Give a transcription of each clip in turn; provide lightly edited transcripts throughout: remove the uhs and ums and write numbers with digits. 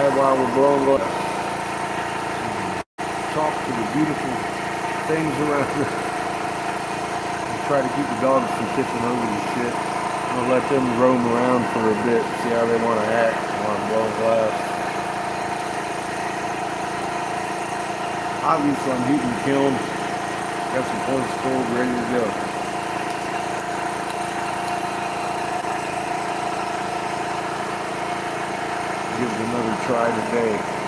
outside while we're blowing glass. Talk to the beautiful things around us. And try to keep the dogs from tipping over the shit. I'm gonna let them roam around for a bit, see how they want to act while I'm blowing glass. Obviously, I'm heating the kiln. Got some points cold, ready to go. Give it another try today.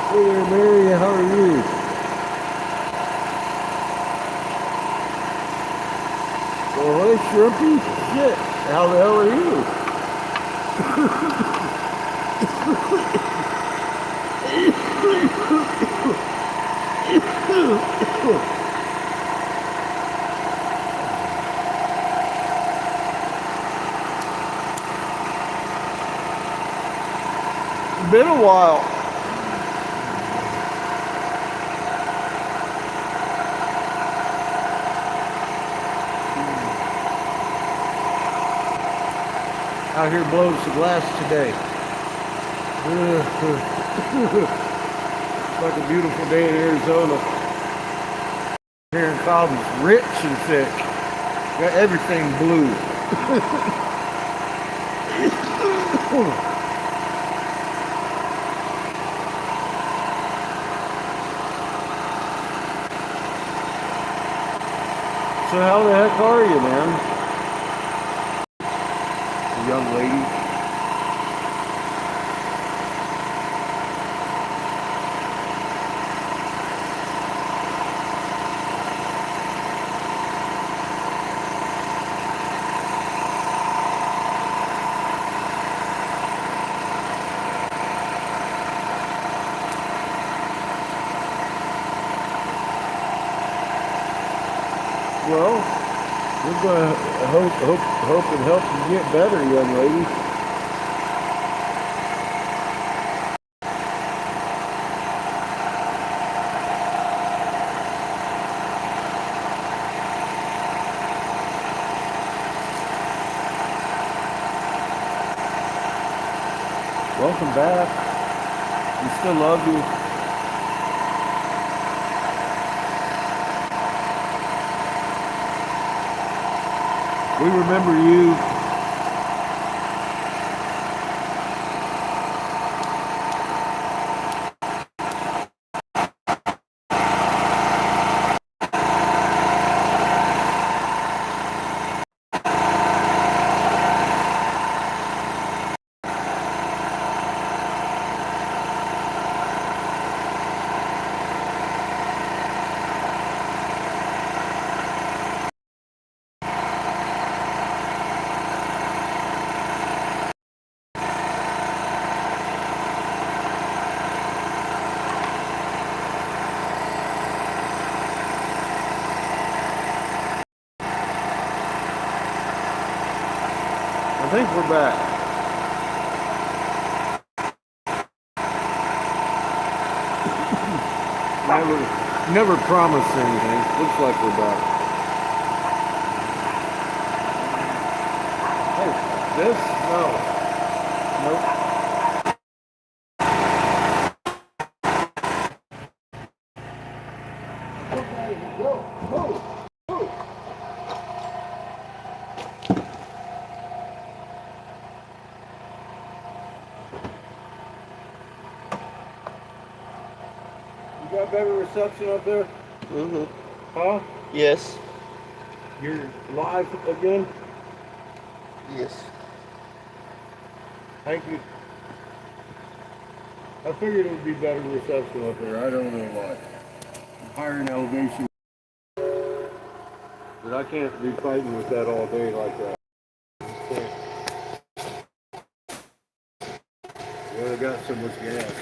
Hey there, Mary. How are you? Well, hey, Shrimpy. Shit. How the hell are you? Been a while. Out here blows the glass today. It's like a beautiful day in Arizona. Here in Cobham's rich and thick. Got everything blue. So how the heck are you, man? A young lady. Well, we're going to hope and help you get better, young lady. Welcome back. We still love you. We remember you. I think we're back. Never promised anything. Looks like we're back. Hey, this? No. Nope. You got better reception up there? Mm-hmm. Huh? Yes. You're live again? Yes. Thank you. I figured it would be better reception up there. I don't know why. Higher in elevation. But I can't be fighting with that all day like that. We only got so much gas.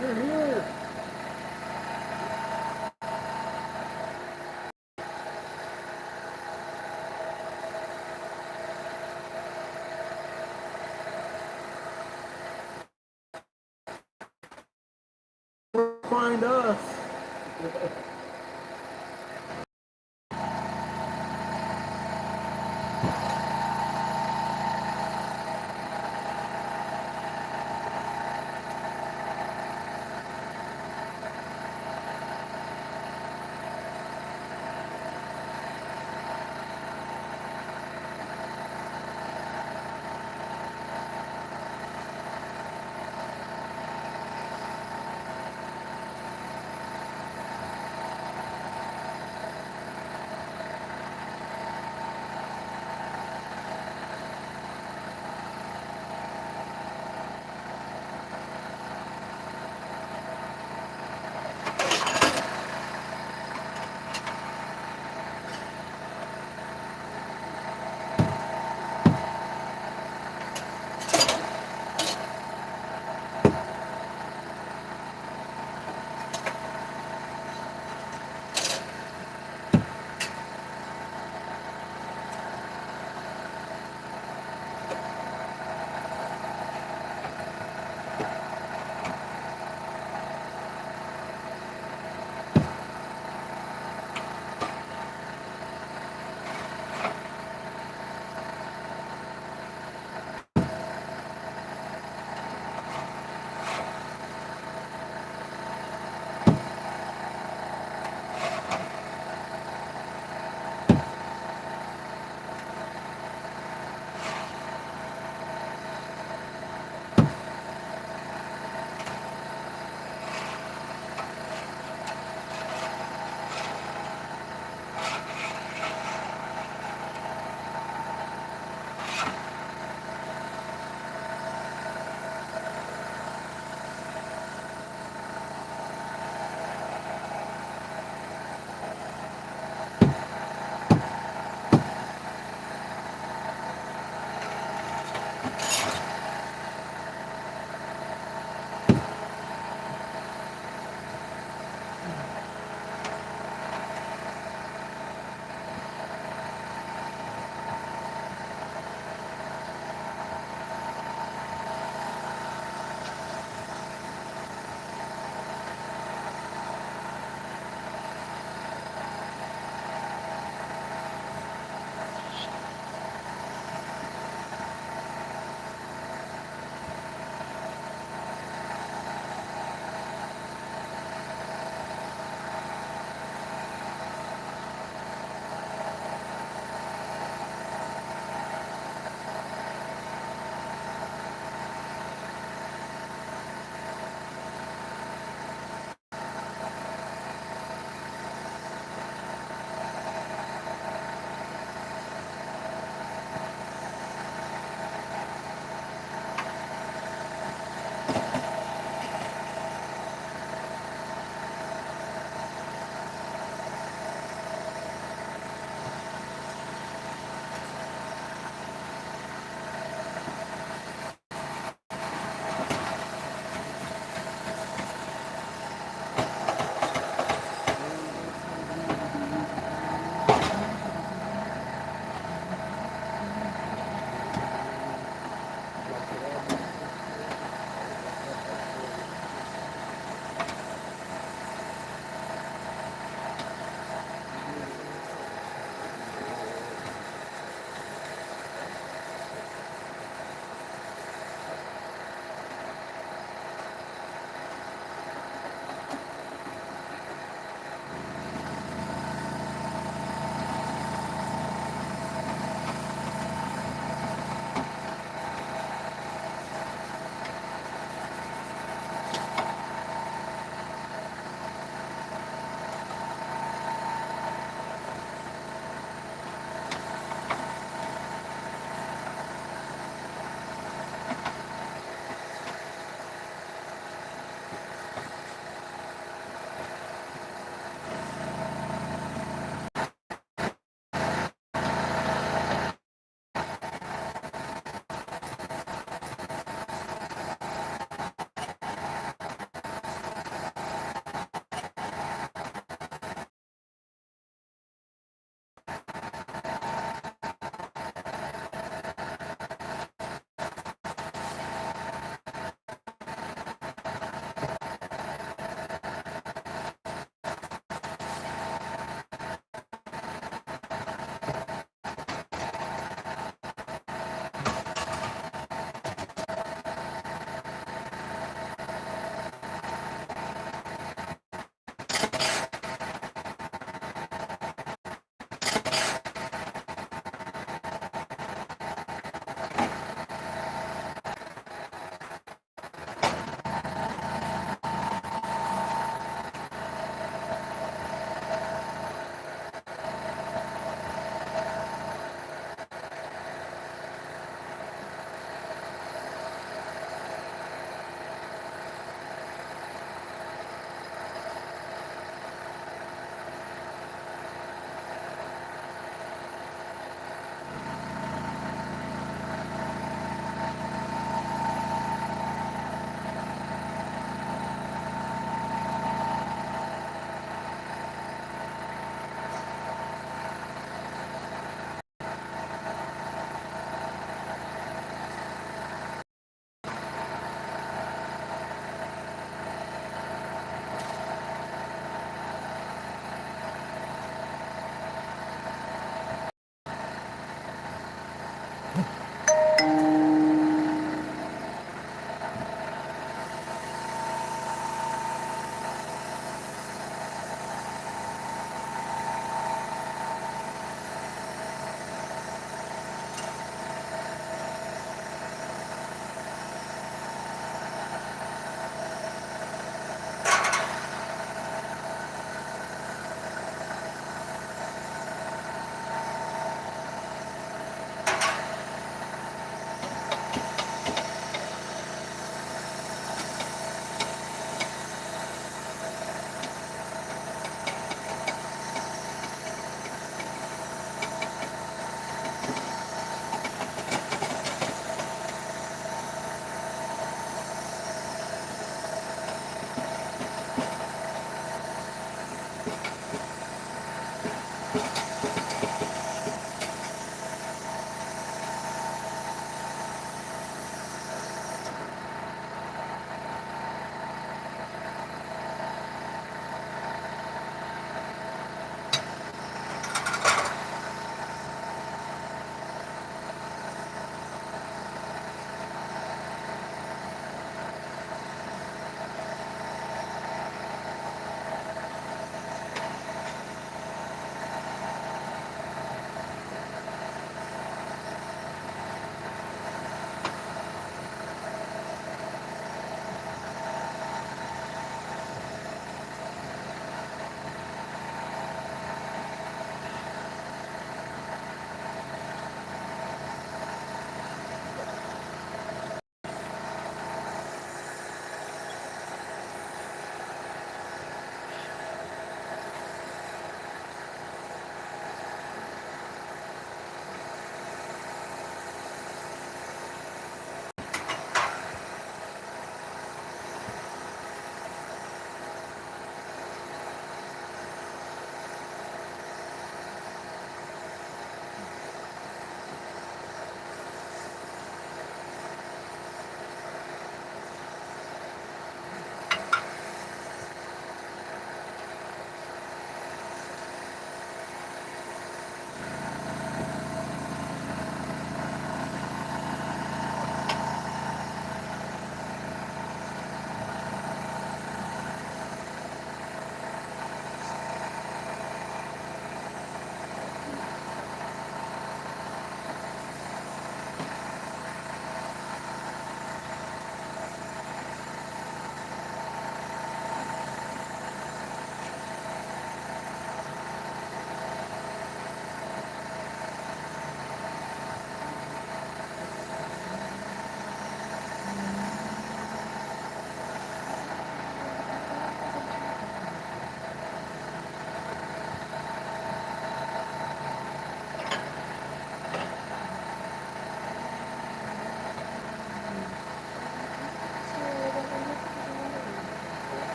You're here. Find us.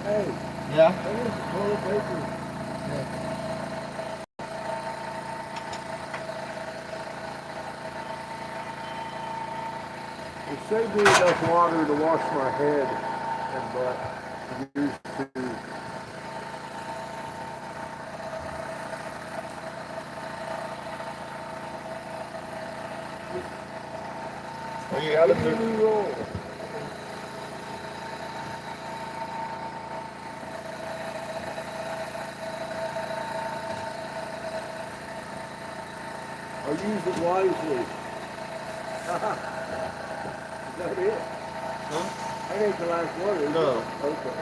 Hey, Yeah? I want some toilet paper. It saved me enough water to wash my head and butt. Used to. Oh, you gotta Give me a do. new roll. I'll use it wisely. Is that it? Huh? That ain't the last one, is it? No. Okay.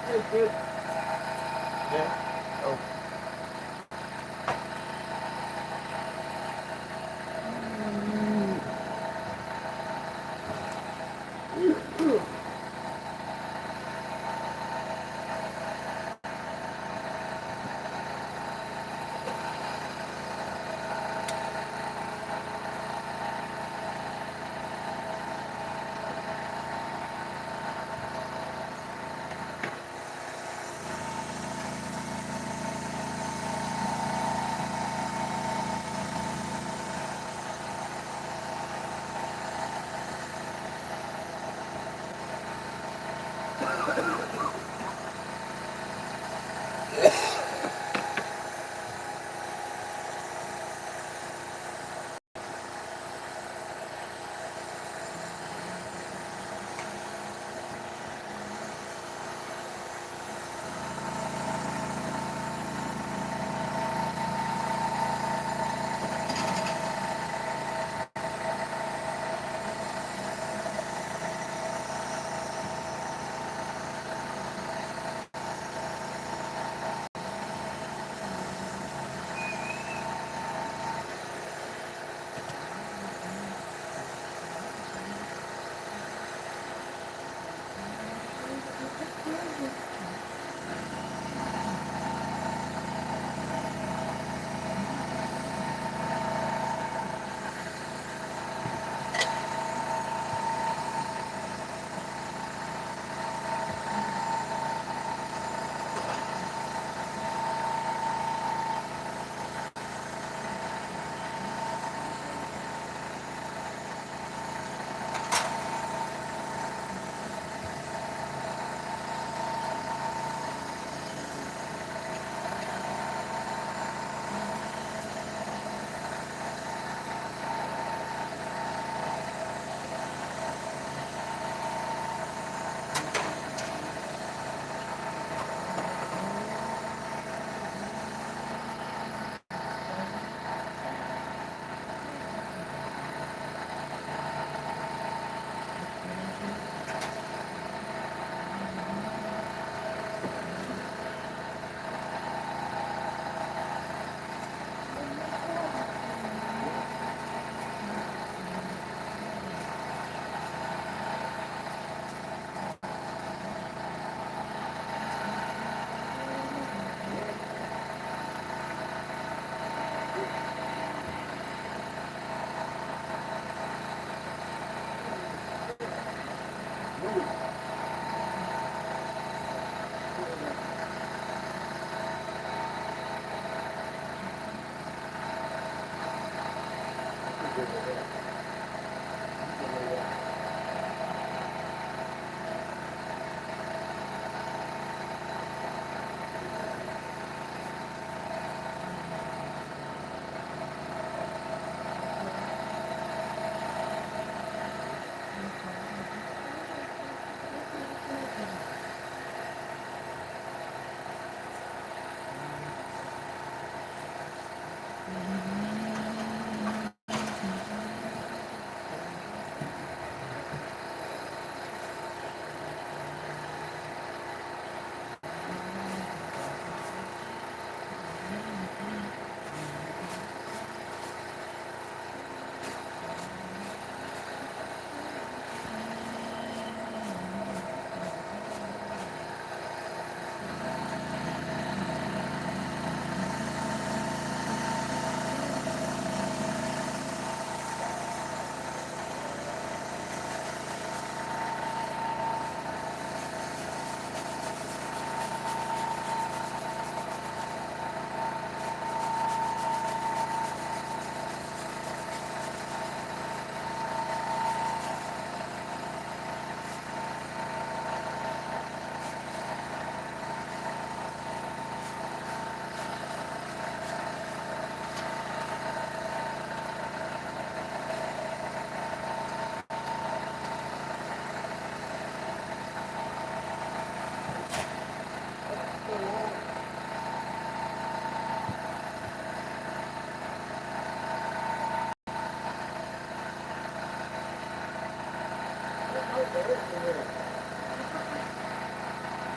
Hey, kid. Yeah? Oh.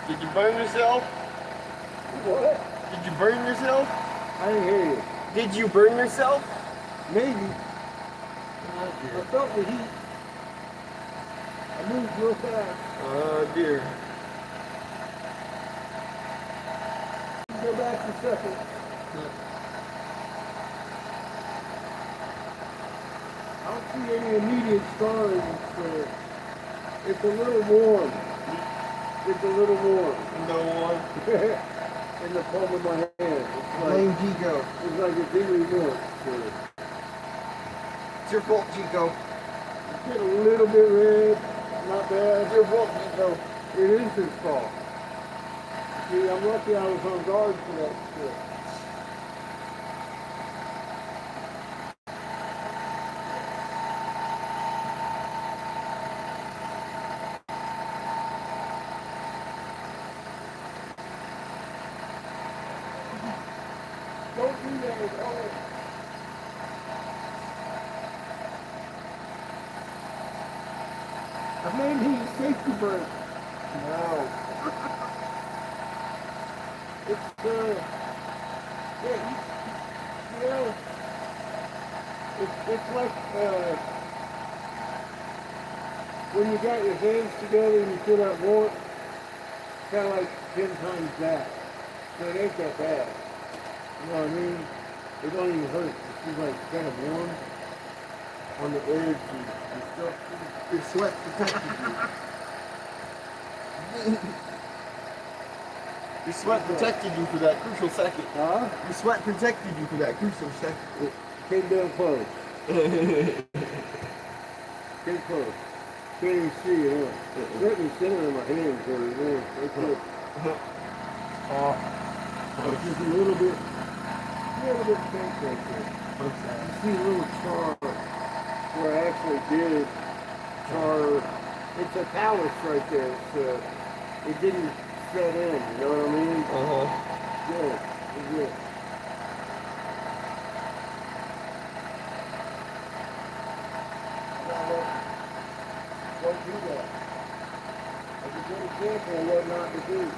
Did you burn yourself? What? Did you burn yourself? I didn't hear you. Did you burn yourself? Maybe. I felt the heat. I moved real fast. Oh dear. Go back a second. I don't see any immediate scarring. It's a little warm. It's a little warm. No one. In the palm of my hand. It's Blame Chico. it's like it's really warm. It's your fault, Chico. Get a little bit red. Not bad. It's your fault, Chico. It is his fault. See, I'm lucky I was on guard for that shit. Don't do that at all. I may need a safety brake. No. It's, yeah, you know, it's like, when you got your hands together and you feel that warmth, kind of like 10 times that. So it ain't that bad. You know what I mean? It don't even hurt. It's just like kind of warm on the edge. And still, Your sweat protected you. Your sweat protected you for that crucial second. huh? Your sweat protected you for that crucial second. It came down close. Came close. Can't even see it, huh? It's right in the center of my hand, so it's good. It's just a little bit pink right there. You see a little char where I actually did char. It's a callus right there. It didn't set in, you know what I mean? Good. It's good. Don't do that. That's a good example of what not to do.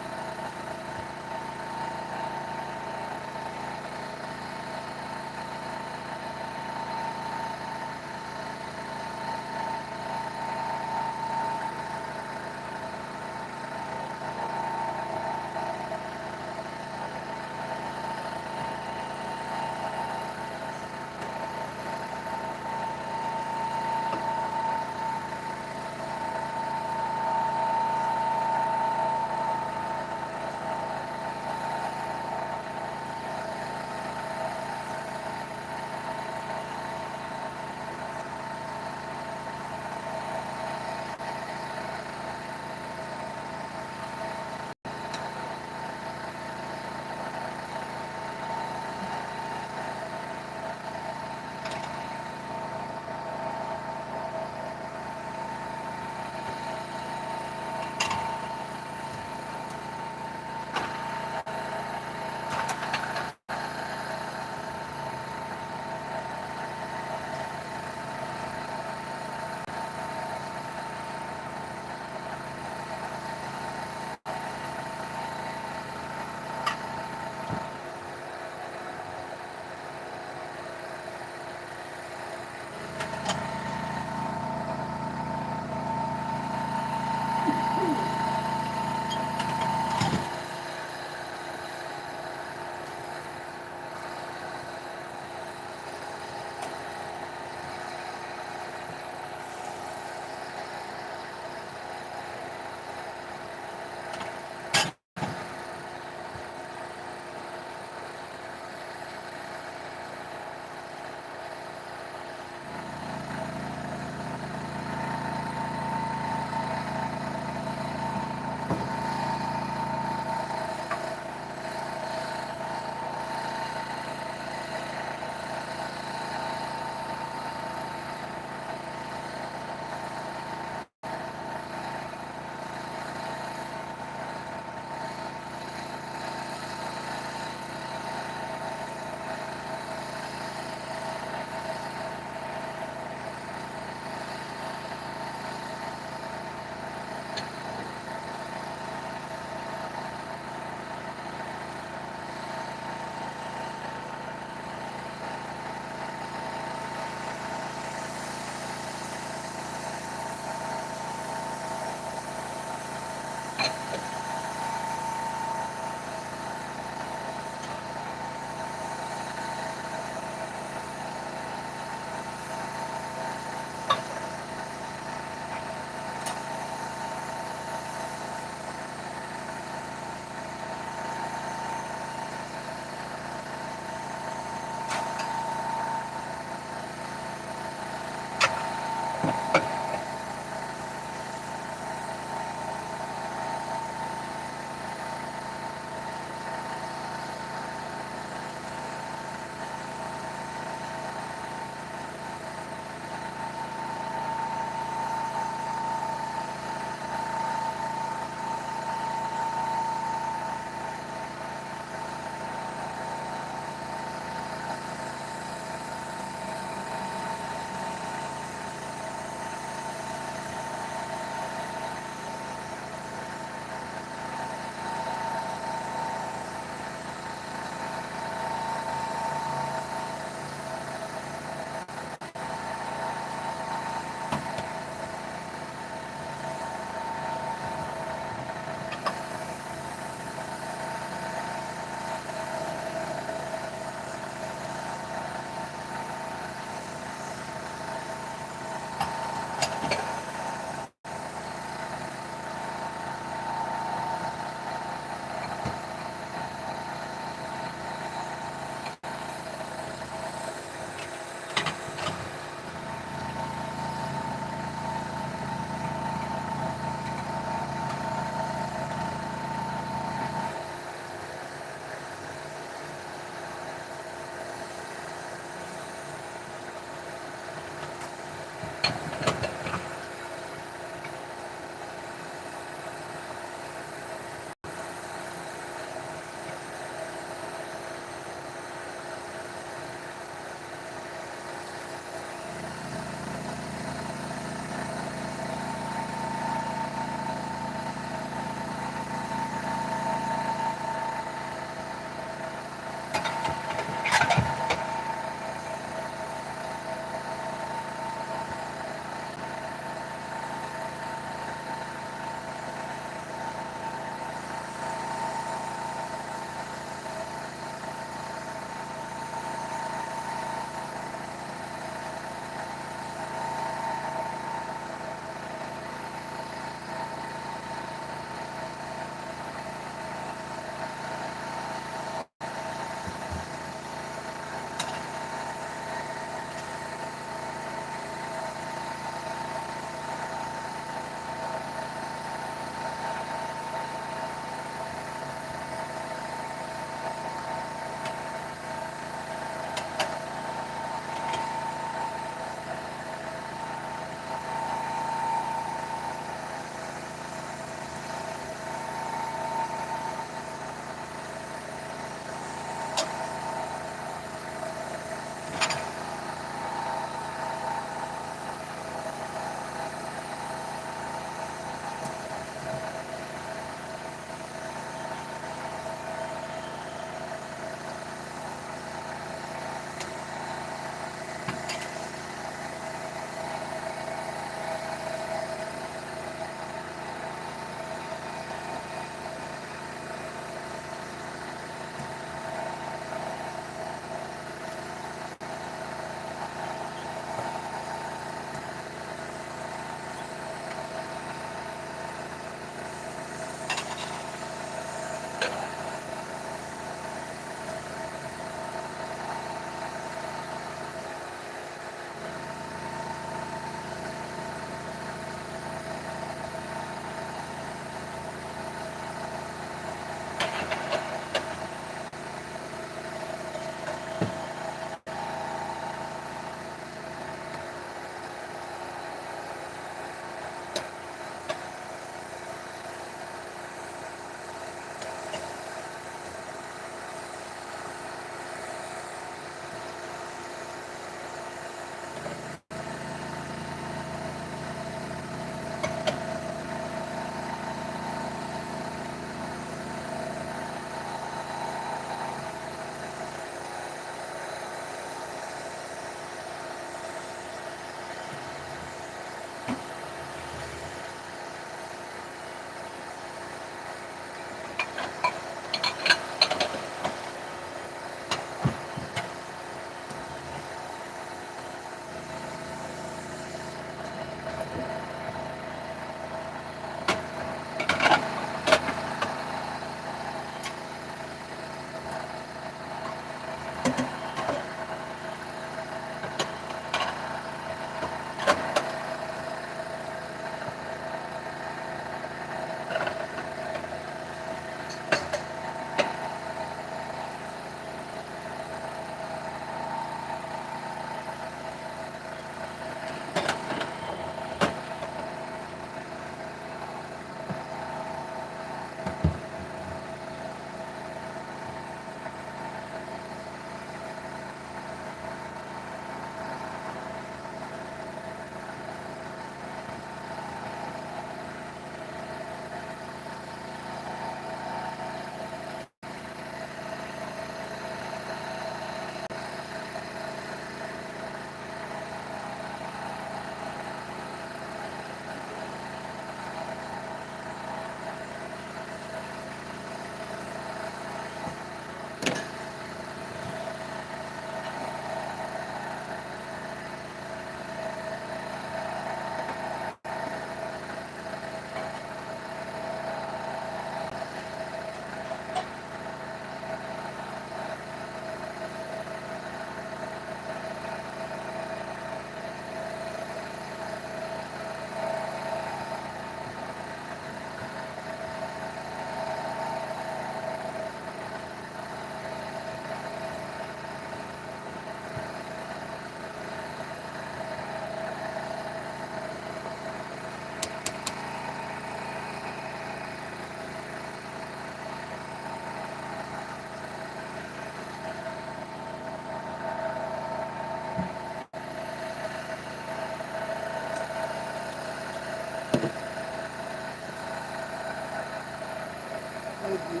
you.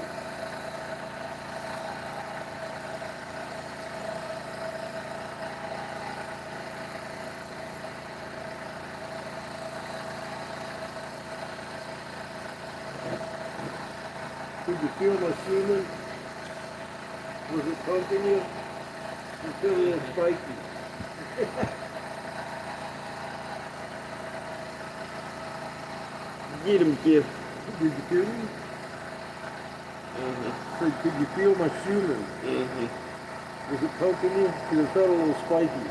Did you feel my semen? Was it pumping you? You feel a little spiky. Get him, Kip. Did you feel me? So could you feel my semen? Was it pumping you? Because it felt a little spiky.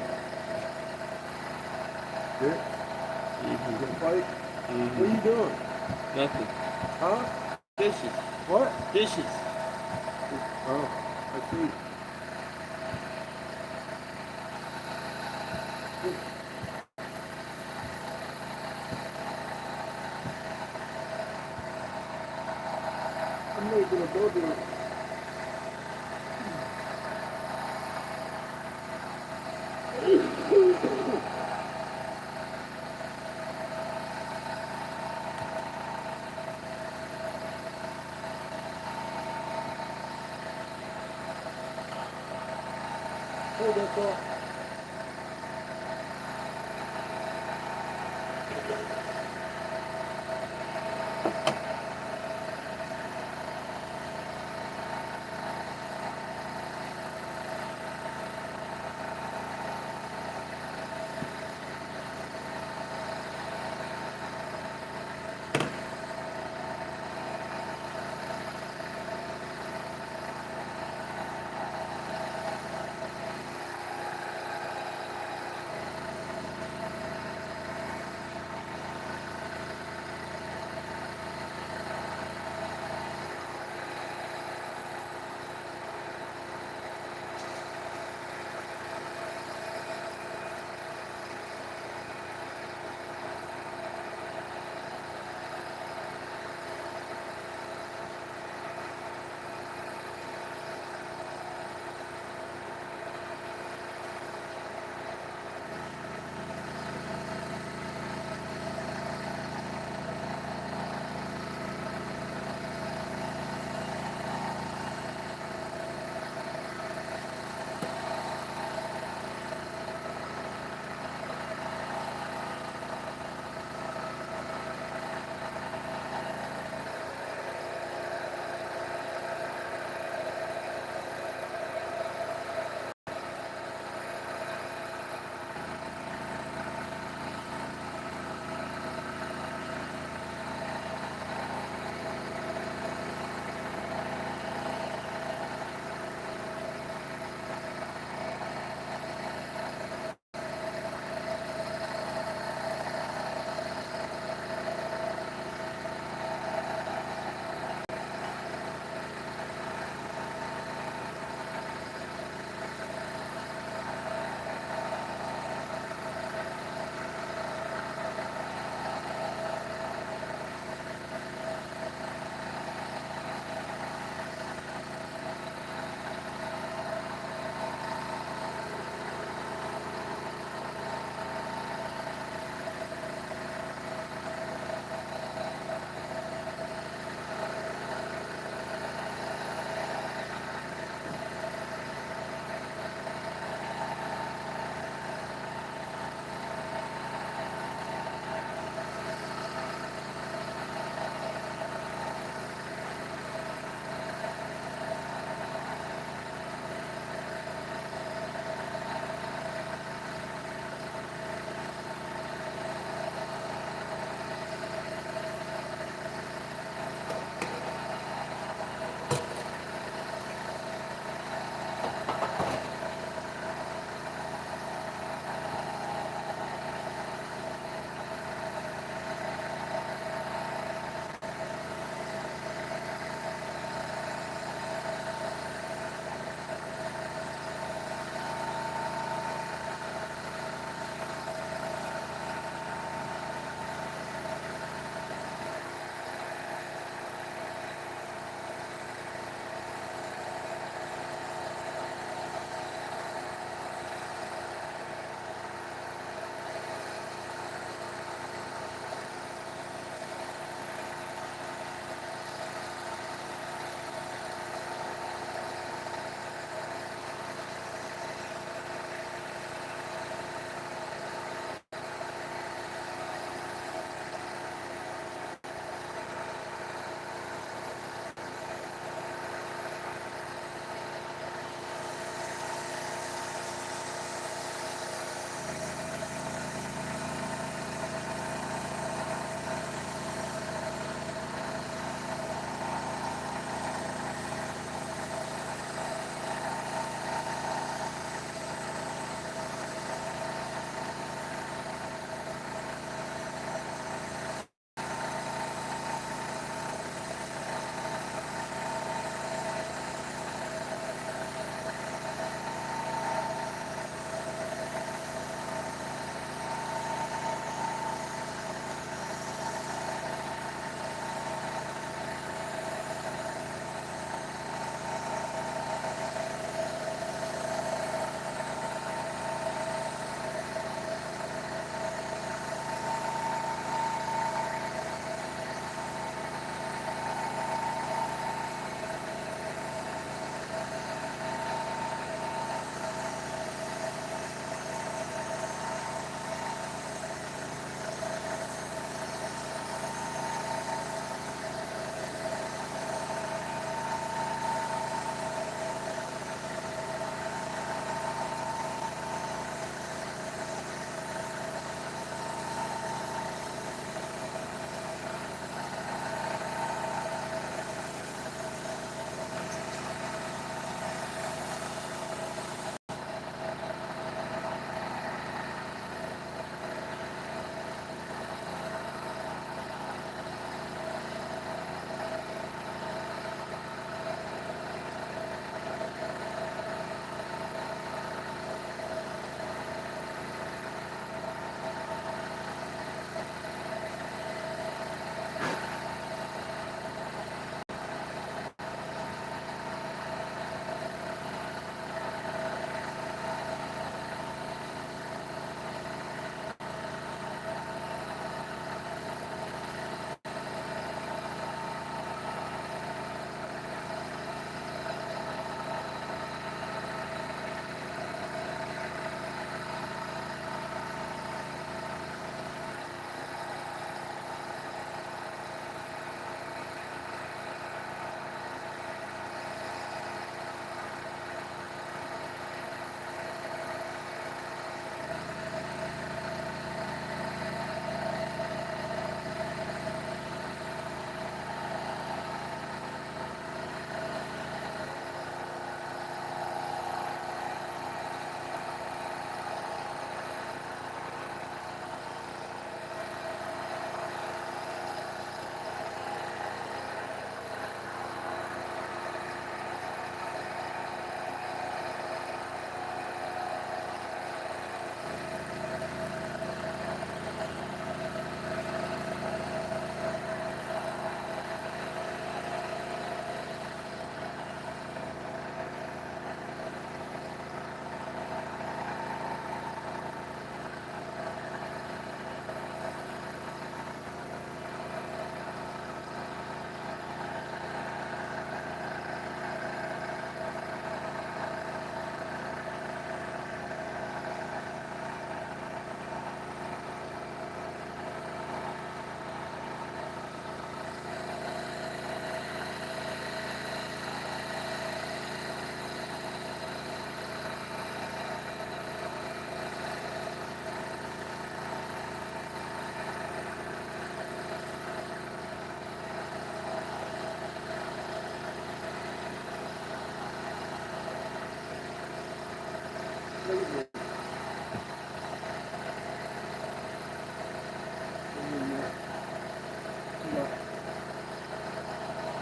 Yeah? Is it spike? What are you doing? Nothing. Huh? Dishes. What? Dishes. Oh, I see. I'm making a bubble. Oh, that's all.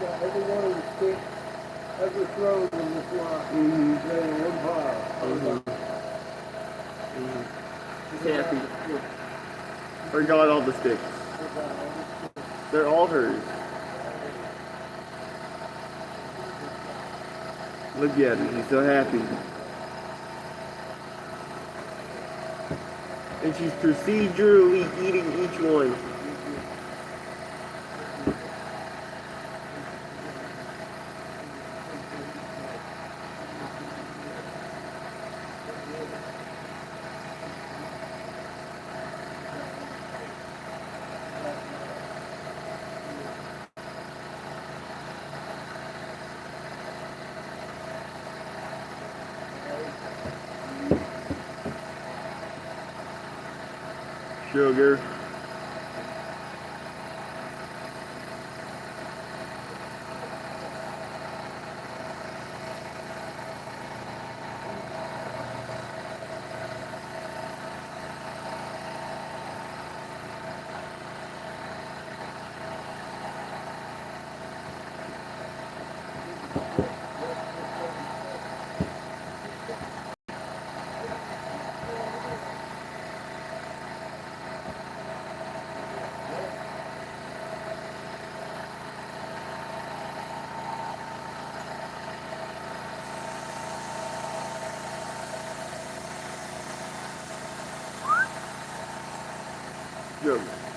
got every one of the sticks, every throw in this line. They're in one pile. She's happy. Or got all the sticks. They're all hers. Look at her, she's so happy. And she's procedurally eating each one. Sugar. Sugar.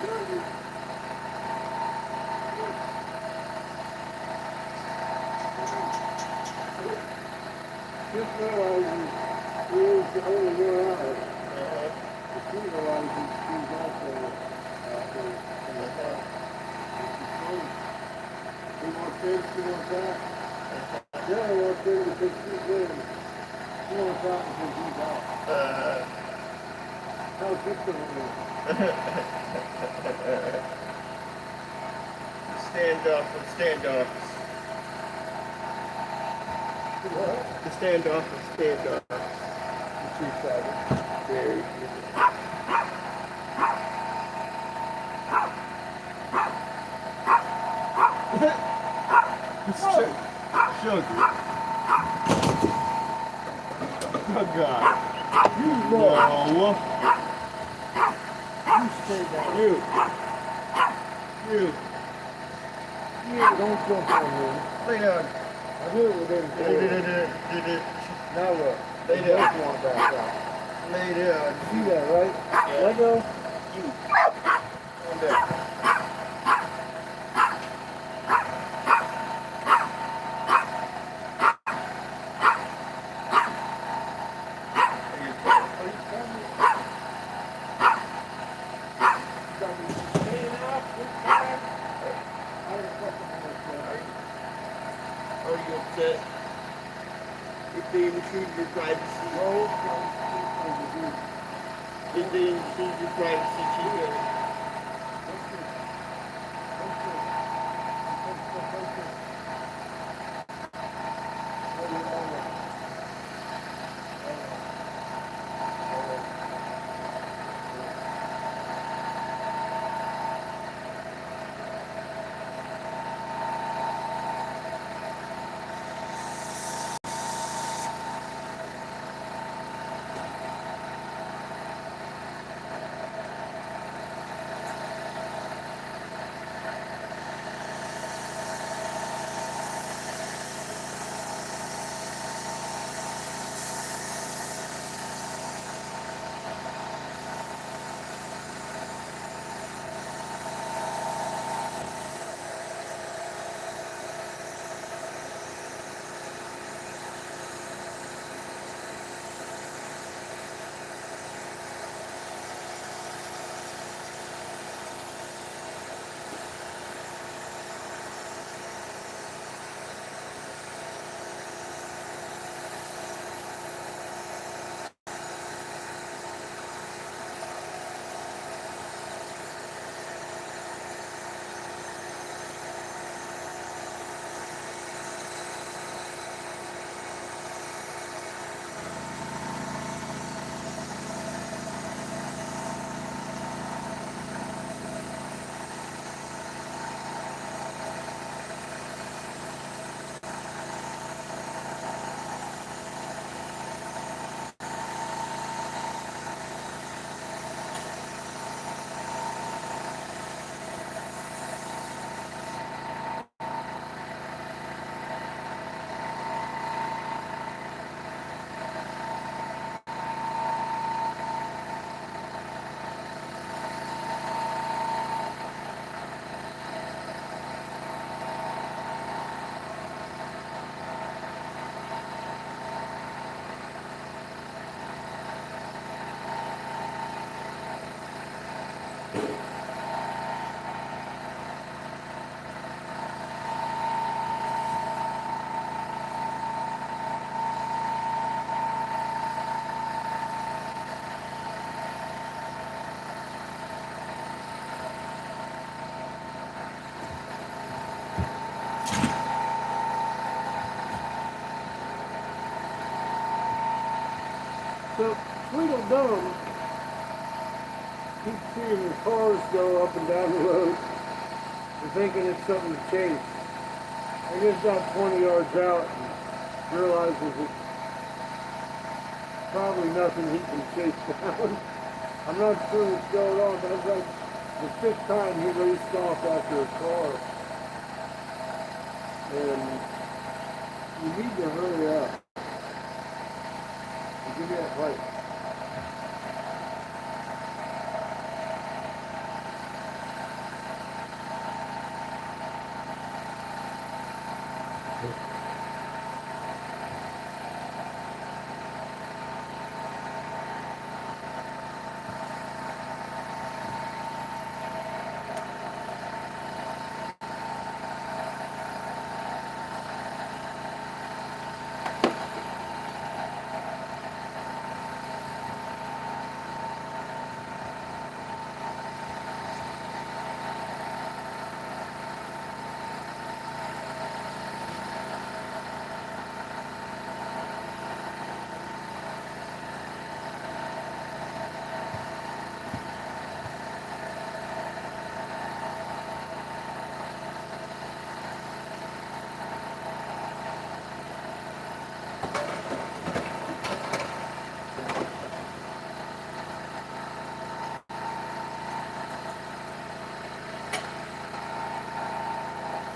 Sugar. Just realizing he is the only one out. She realizes she's also in the house. He wants in, she wants out. The other wants in because she's in. She wants out because he's out. How different it is. Standoff with standoffs. What? The standoff with standoffs. The two-sided. Very Sugar. Oh God. You No. You stay down. You. Don't jump on him. Lay down. I knew it was in Now look. Lay They down. both want back out. Lay down. See that, right? Yeah. Let go. You. Calm down. Are you upset? If they intrude your privacy? If they intrude your privacy, Chico? Tweedledum keeps seeing the cars go up and down the road and thinking it's something to chase. He gets about 20 yards out and realizes it's probably nothing he can chase down. I'm not sure what's going on, but it's like the fifth time he raced off after a car. And you need to hurry up. Give me that plate.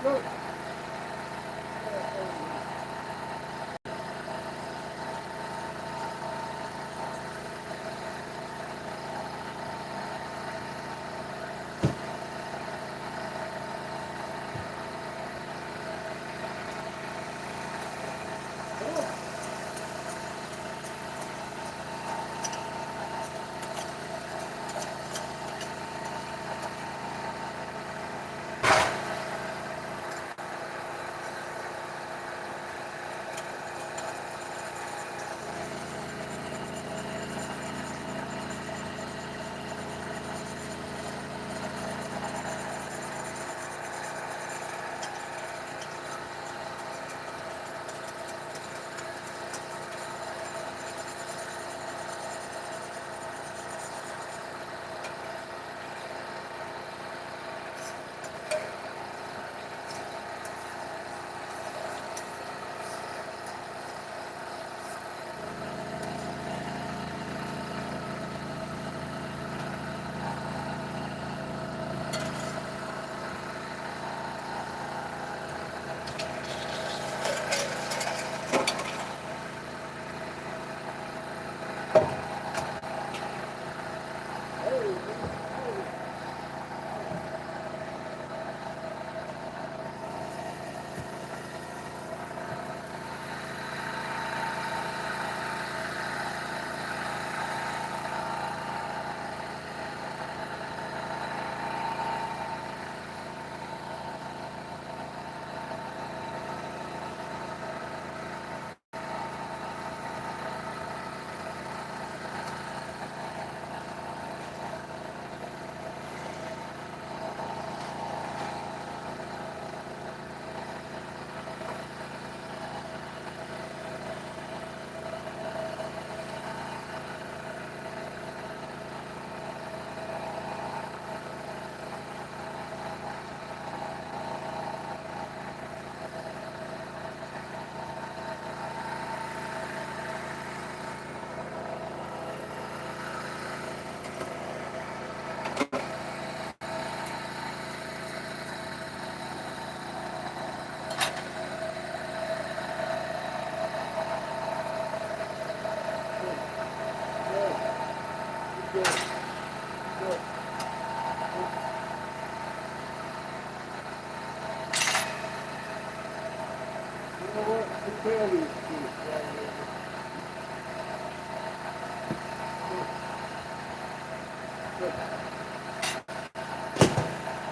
Look.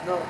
No.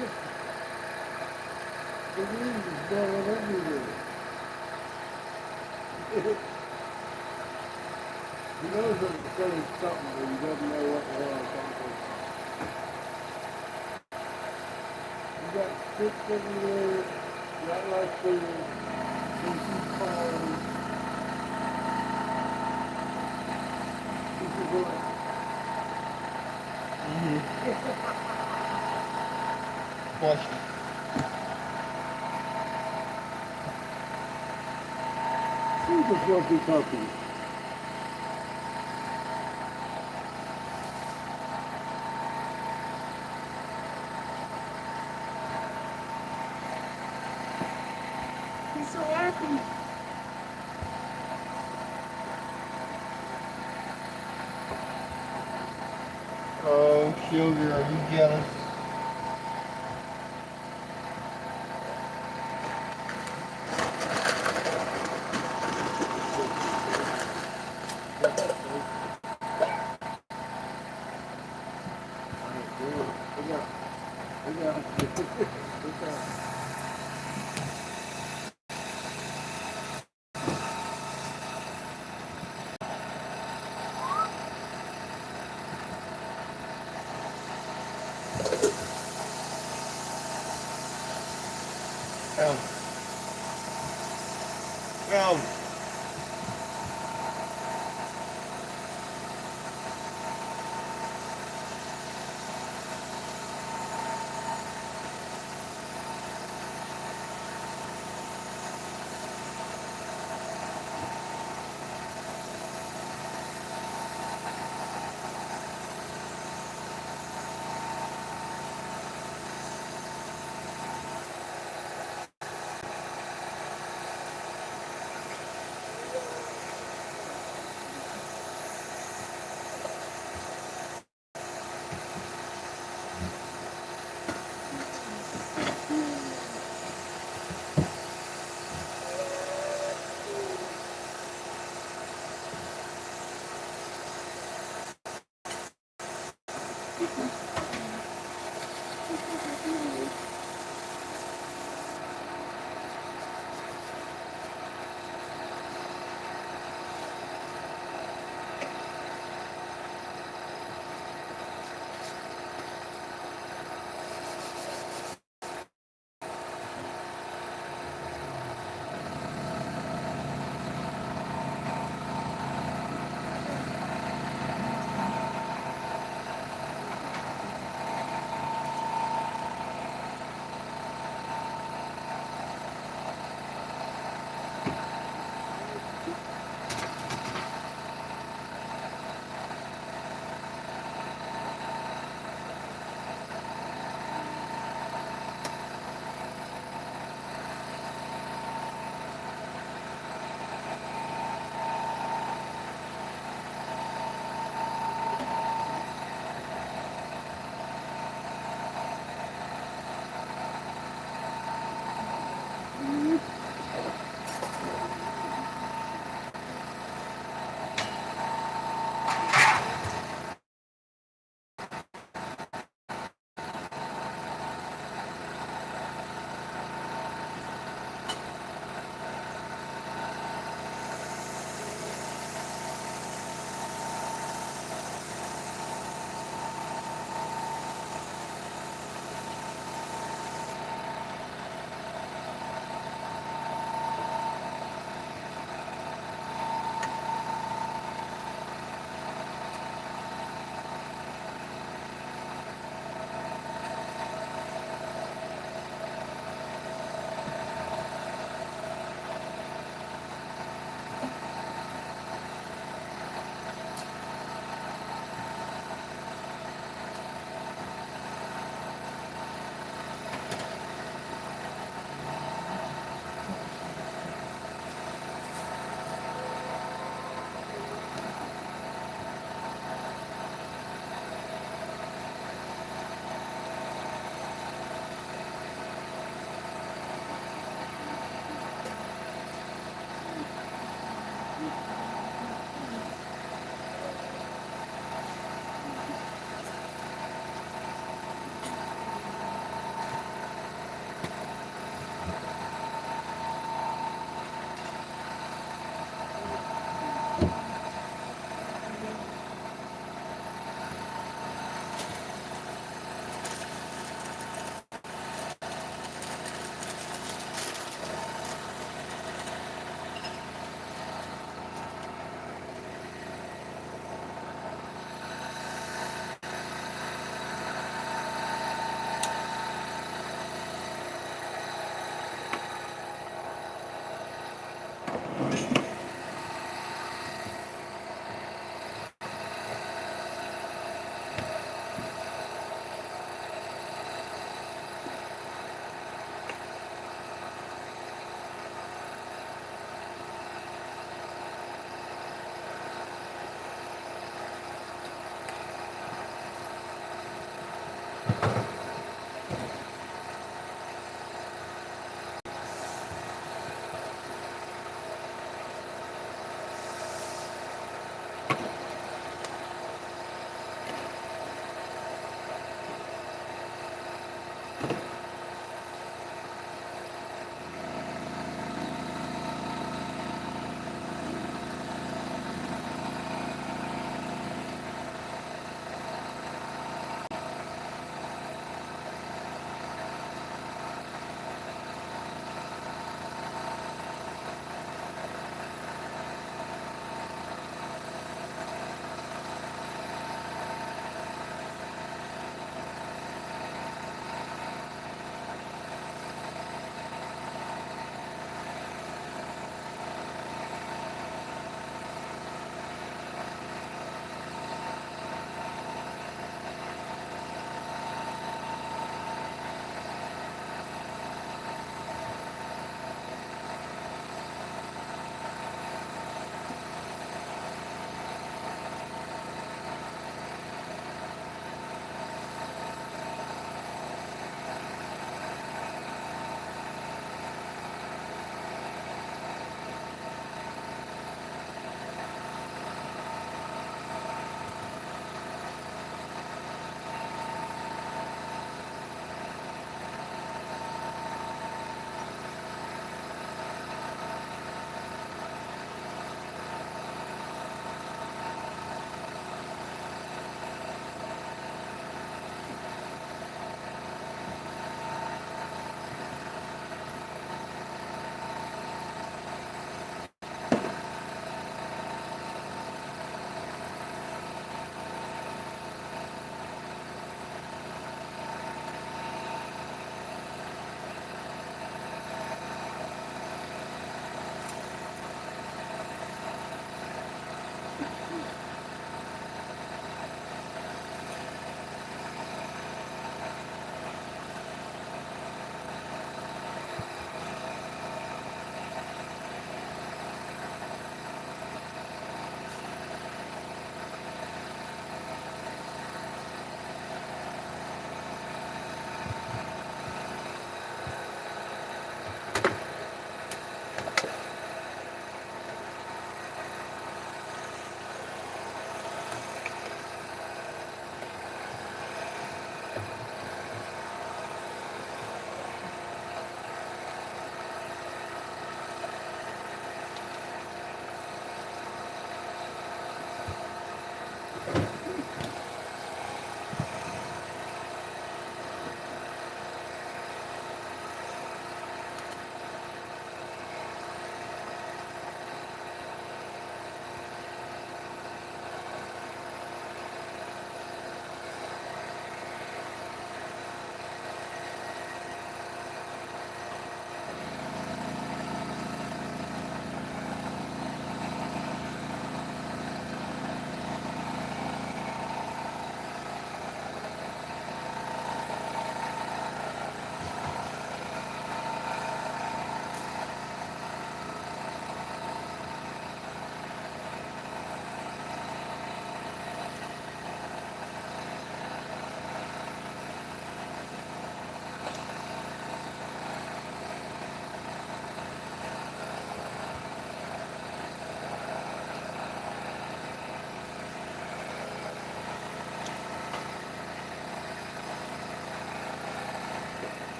The wind is blowing everywhere. He knows that it's saying something, but he doesn't know what the hell it's talking about. You got sticks everywhere, you got like the cars. This is what Question. seems as well be talking. He's so happy. Oh, sugar, are you jealous? Elm. Elm.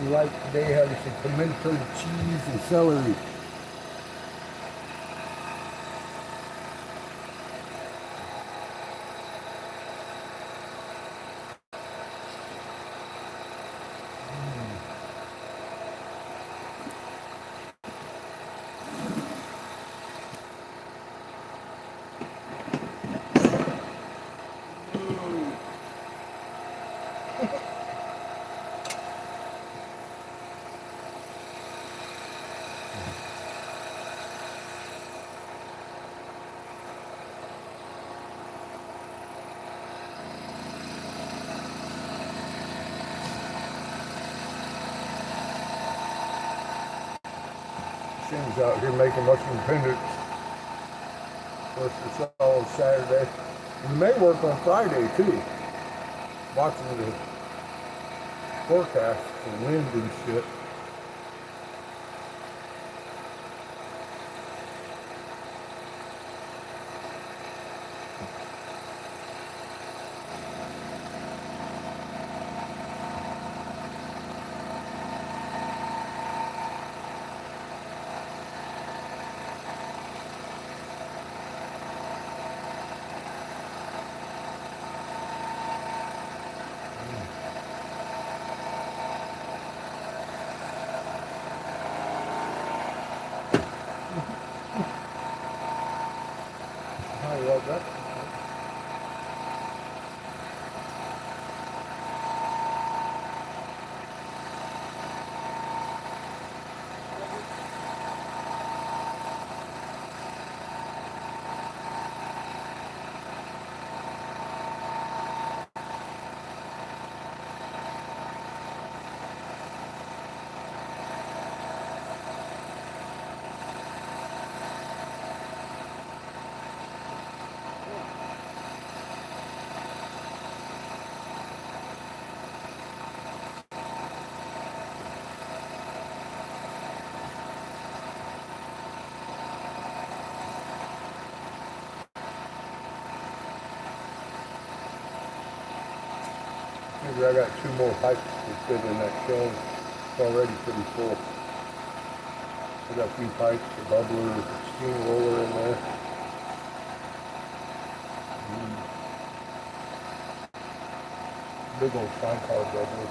Like today having some pimento cheese and celery. Sam's out here making mushroom pendants. First it's all Saturday. We may work on Friday too. Watching the forecast for wind and shit. I love that. Maybe I got 2 more pipes to fit in that kiln. It's already pretty full. I got a few pipes, a bubbler, a steam roller in there. Big old sidecar bubbler.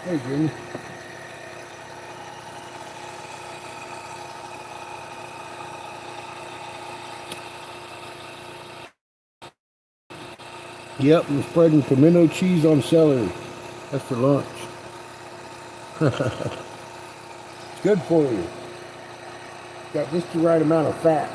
Hey, Jimmy. Yep, I'm spreading pimento cheese on celery. That's for lunch. It's good for you. Got just the right amount of fat.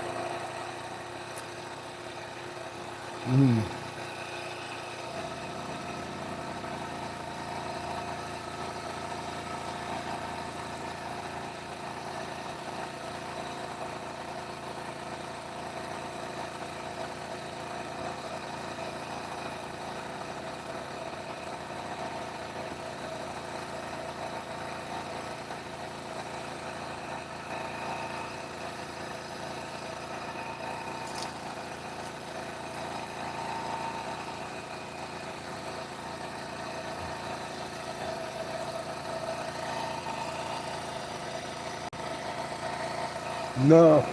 No,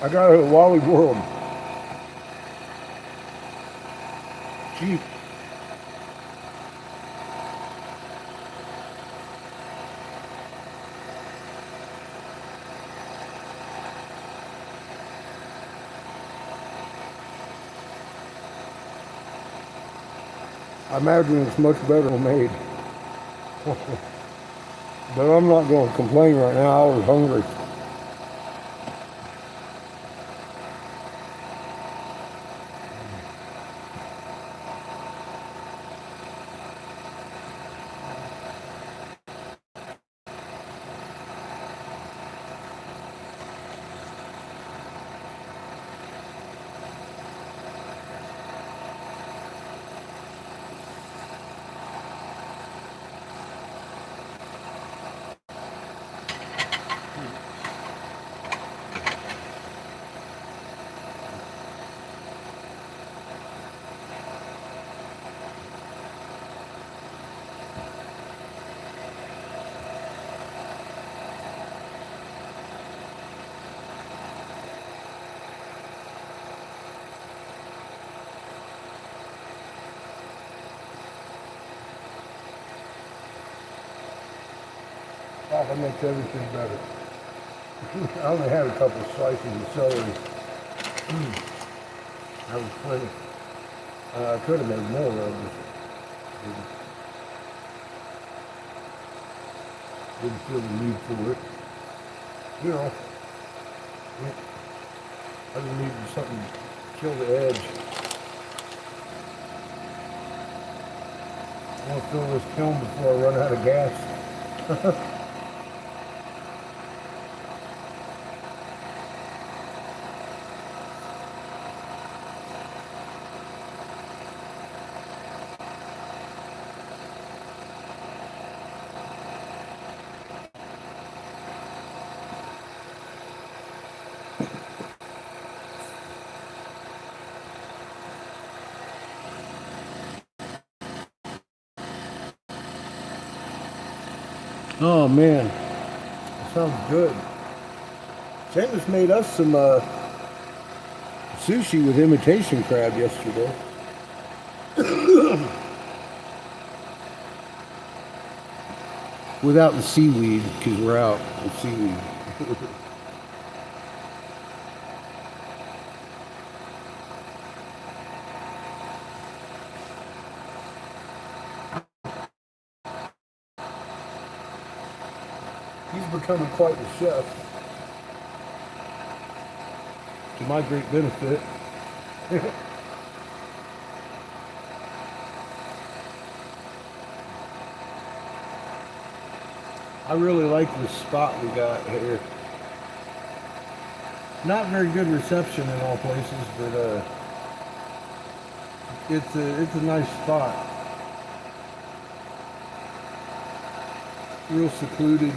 I got it at Wally World. Cheap. I imagine it's much better made. But I'm not going to complain right now. I was hungry. That makes everything better. I only had a couple slices of celery. That was plenty. I could have made more of it. Didn't feel the need for it. You know, I just needed something to kill the edge. I want to fill this kiln before I run out of gas. Oh man, that sounds good. Seamus made us some sushi with imitation crab yesterday. Without the seaweed, because we're out with seaweed. He's becoming quite the chef, to my great benefit. I really like this spot we got here. Not very good reception in all places, but it's a nice spot. Real secluded.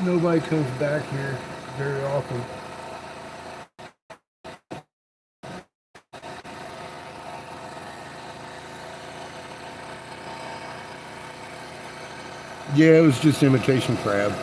Nobody comes back here very often. Yeah, it was just imitation crab.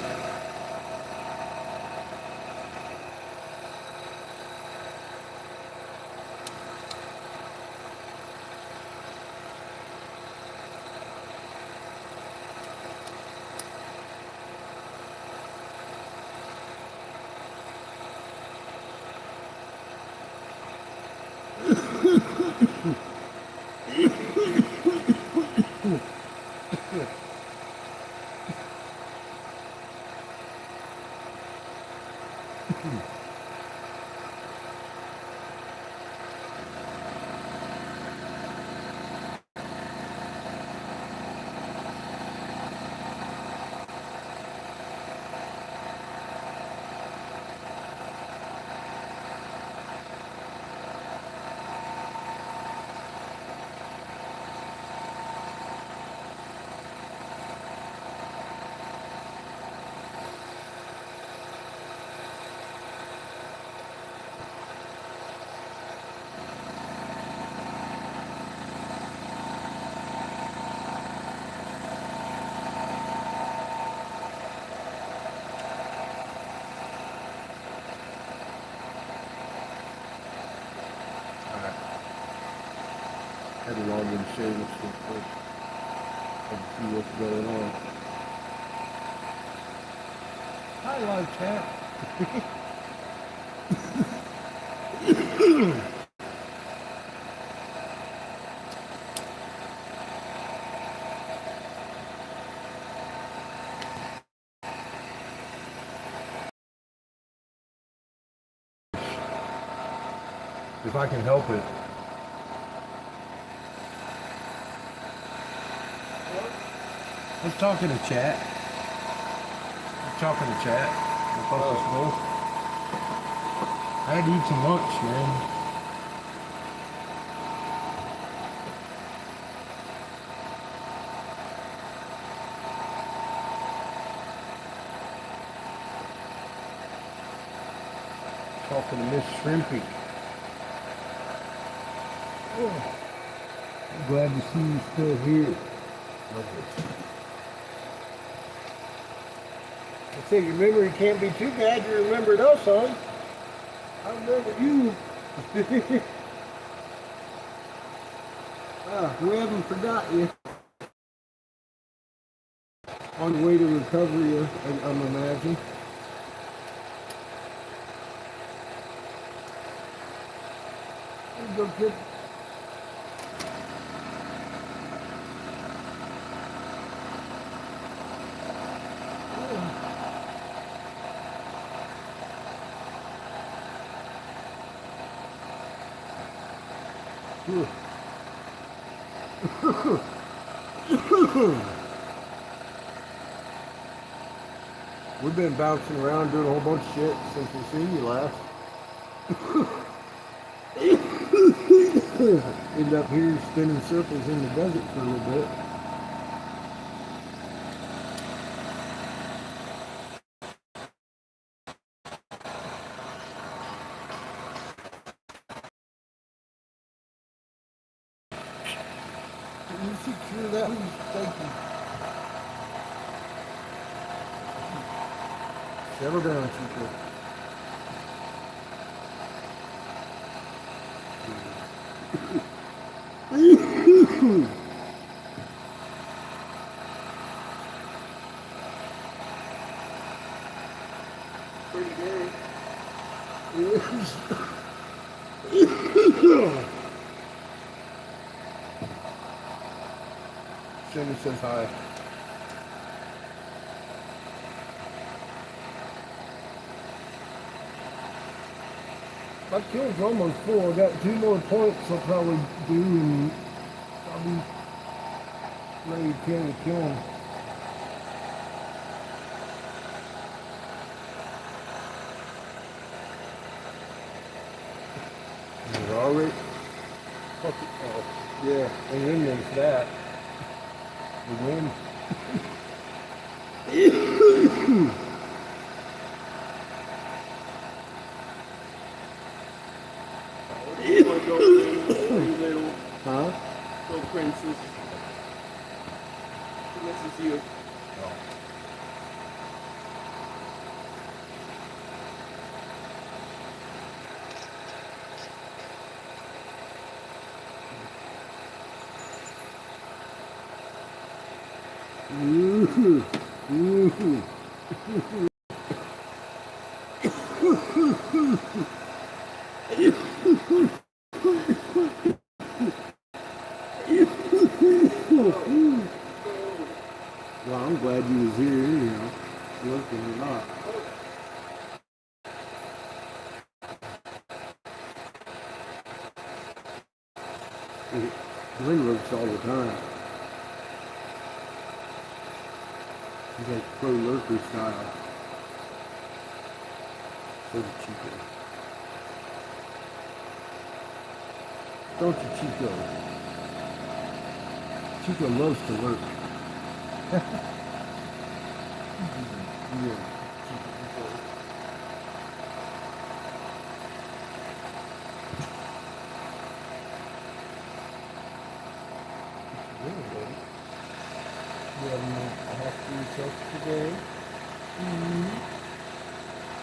Had to log in Seamus real quick and see what's going on. Hi, live chat. if I can help it. I was talking to chat. I had to eat some lunch, man. Talking to Miss Shrimpy. Oh, I'm glad to see you still here. I said your memory can't be too bad. You remembered us, huh? I remember you. We haven't forgot you. On the way to recovery, I'm imagining. There you go, kid. We've been bouncing around doing a whole bunch of shit since we seen you last. End up here spinning circles in the desert for a little bit. Can you secure that? Thank you. Settle down, Chico. Pretty good. Cindy says hi. My kill's almost full. I got 2 more points I'll probably do and I'll be ready to kill him. He's already. Oh, yeah, and then there's that. The wind. Little, Huh? little princess. This is you. Ooh. Ooh. Well, I'm glad you was here anyhow, working or not. Glenn works all the time. He's like pro lurker style. So does Chico. Don't you, Chico? Chico loves to lurk. Yeah, Chico. You having a half for yourself today?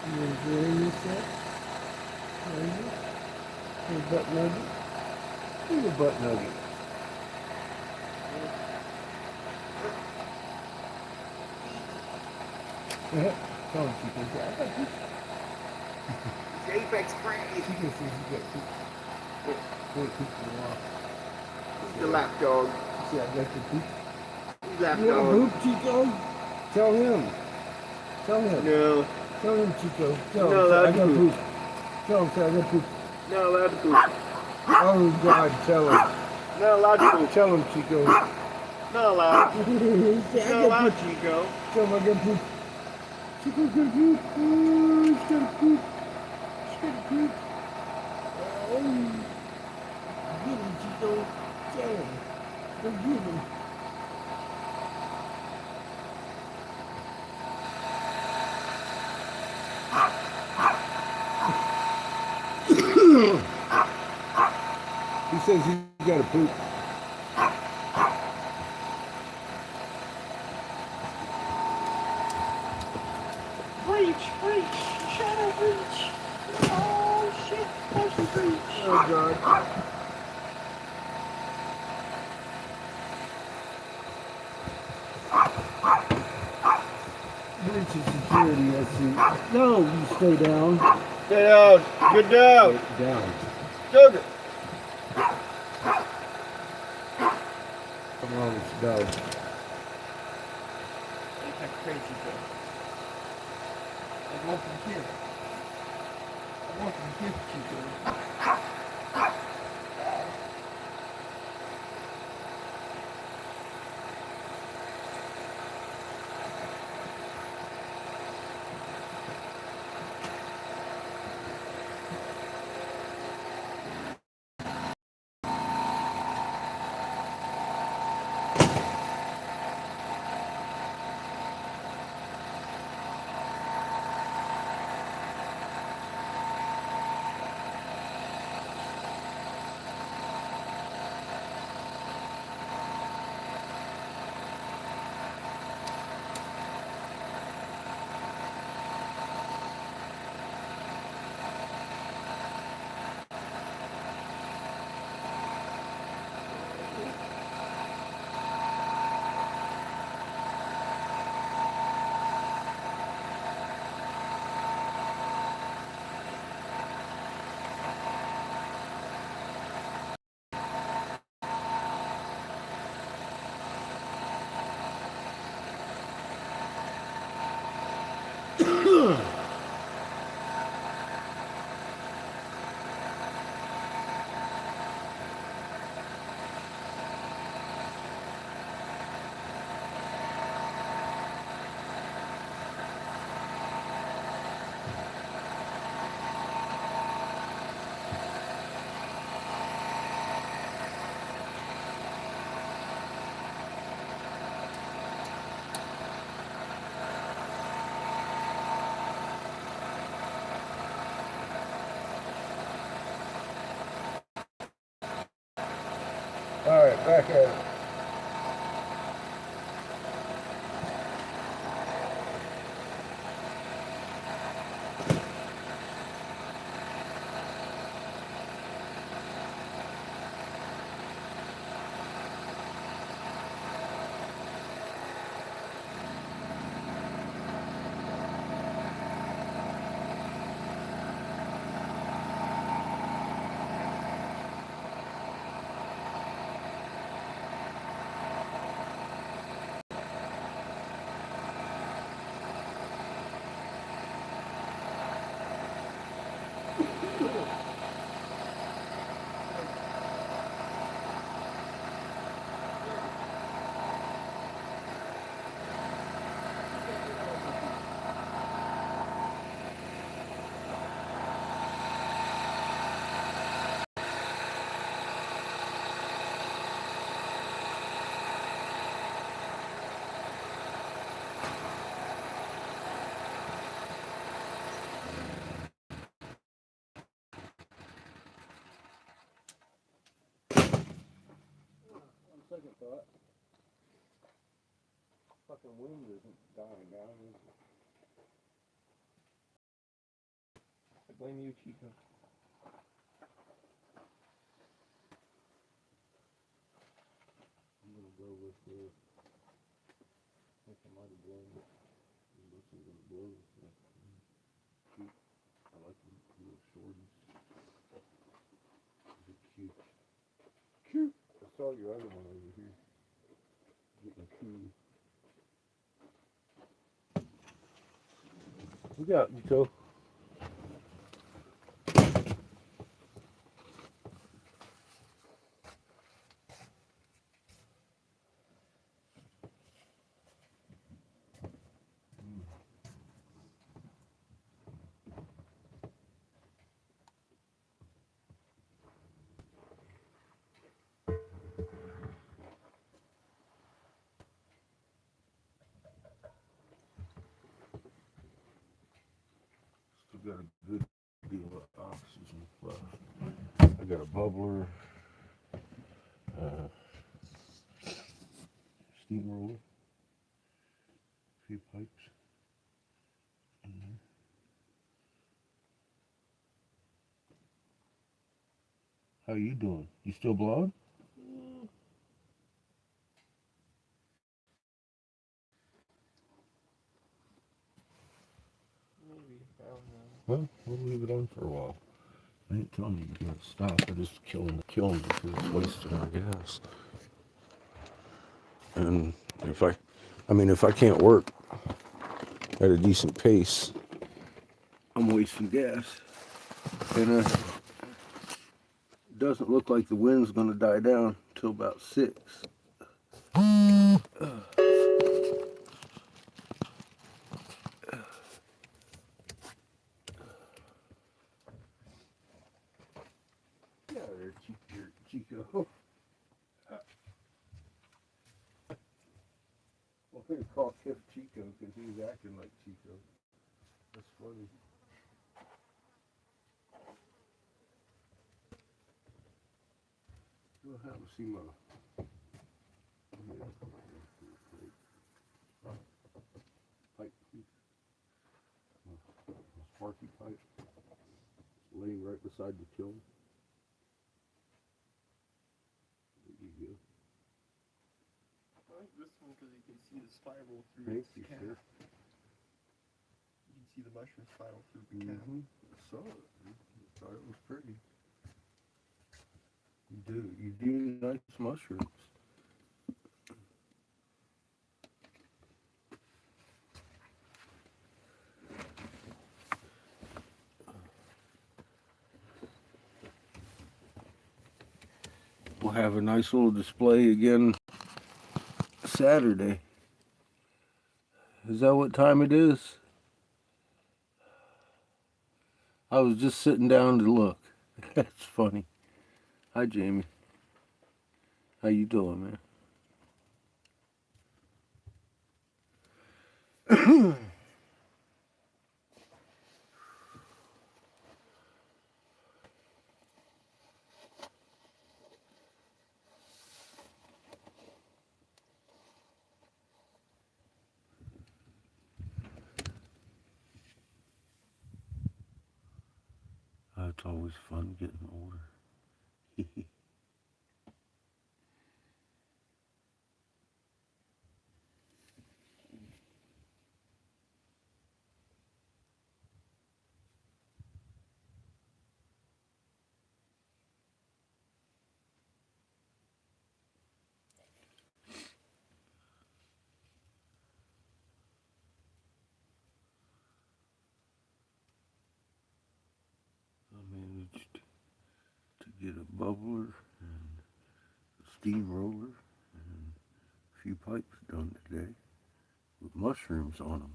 You enjoying yourself? Are you? Your butt nugget? You're a butt nugget. Tell him, Chico. I got you. It's Apex Prey. Chico says you got poop. Poop in the water. He's the lap dog. See, I got your poop. He's lap You dog. want poop, Chico? Tell him. Tell him. No. Tell him, Chico. Tell No, him. that's I got poop. poop. Tell him, say I got poop. Not allowed to poop. Oh God, tell him. Not allowed to poop. Tell him, Chico. Not allowed. Not allowed, Chico. Tell him I got poop. Chico's gonna poop. Oh, he's gonna poop. He's gonna poop. Oh. Get him, Chico. Tell him. Go get him. He says he's got to poop. Reach. Shut up, reach. Oh, shit. That's reach. Oh God. Breach of security, I see. No, you stay down. Stay down. Get down. Stay down. Sugar. Come on, let's go. That's crazy, bro. I want some kids. I want some kids, Chico. All right, back at it. Second thought. Fucking wind isn't dying down. I blame you, Chico. I'm gonna go with the. I think I might have blown it. It looks like it's blow. Cute. I like the little shorties. They're cute. Cute. I saw your other one over here. Getting cool. Look out, Nico. bubbler, steamroller, a few pipes in there. How you doing? You still blowing? Maybe. I don't know. Well, we'll leave it on for a while. I ain't telling you to stop. I just killing because it's wasting our gas. And if I can't work at a decent pace, I'm wasting gas. And it doesn't look like the wind's gonna die down till about 6. Yeah, there, Chico. Well, I'm gonna call Tiff Chico because he was acting like Chico. That's funny. We'll have to see my pipe, my sparky pipe, laying right beside the kiln. There you go. I like this one because you can see the spiral through Thank its you, cap. sir. You can see the mushroom spiral through the cap. I saw it. I thought it was pretty. You do nice mushrooms. We'll have a nice little display again Saturday. Is that what time it is? I was just sitting down to look. That's funny. Hi, Jamie. How you doing, man? It's always fun getting older. I managed to get a bubbler and a steamroller and a few pipes done today with mushrooms on them.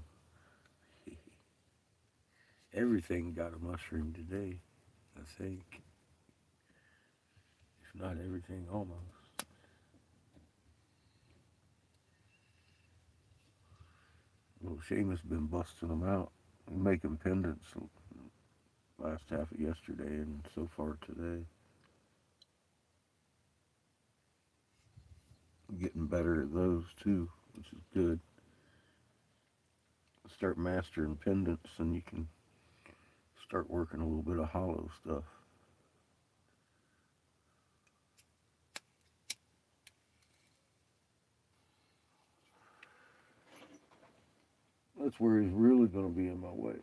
Everything got a mushroom today, I think. If not everything, almost. Well, Seamus been busting them out and making pendants last half of yesterday and so far today. Getting better at those too, which is good. Start mastering pendants and you can start working a little bit of hollow stuff. That's where he's really going to be in my way.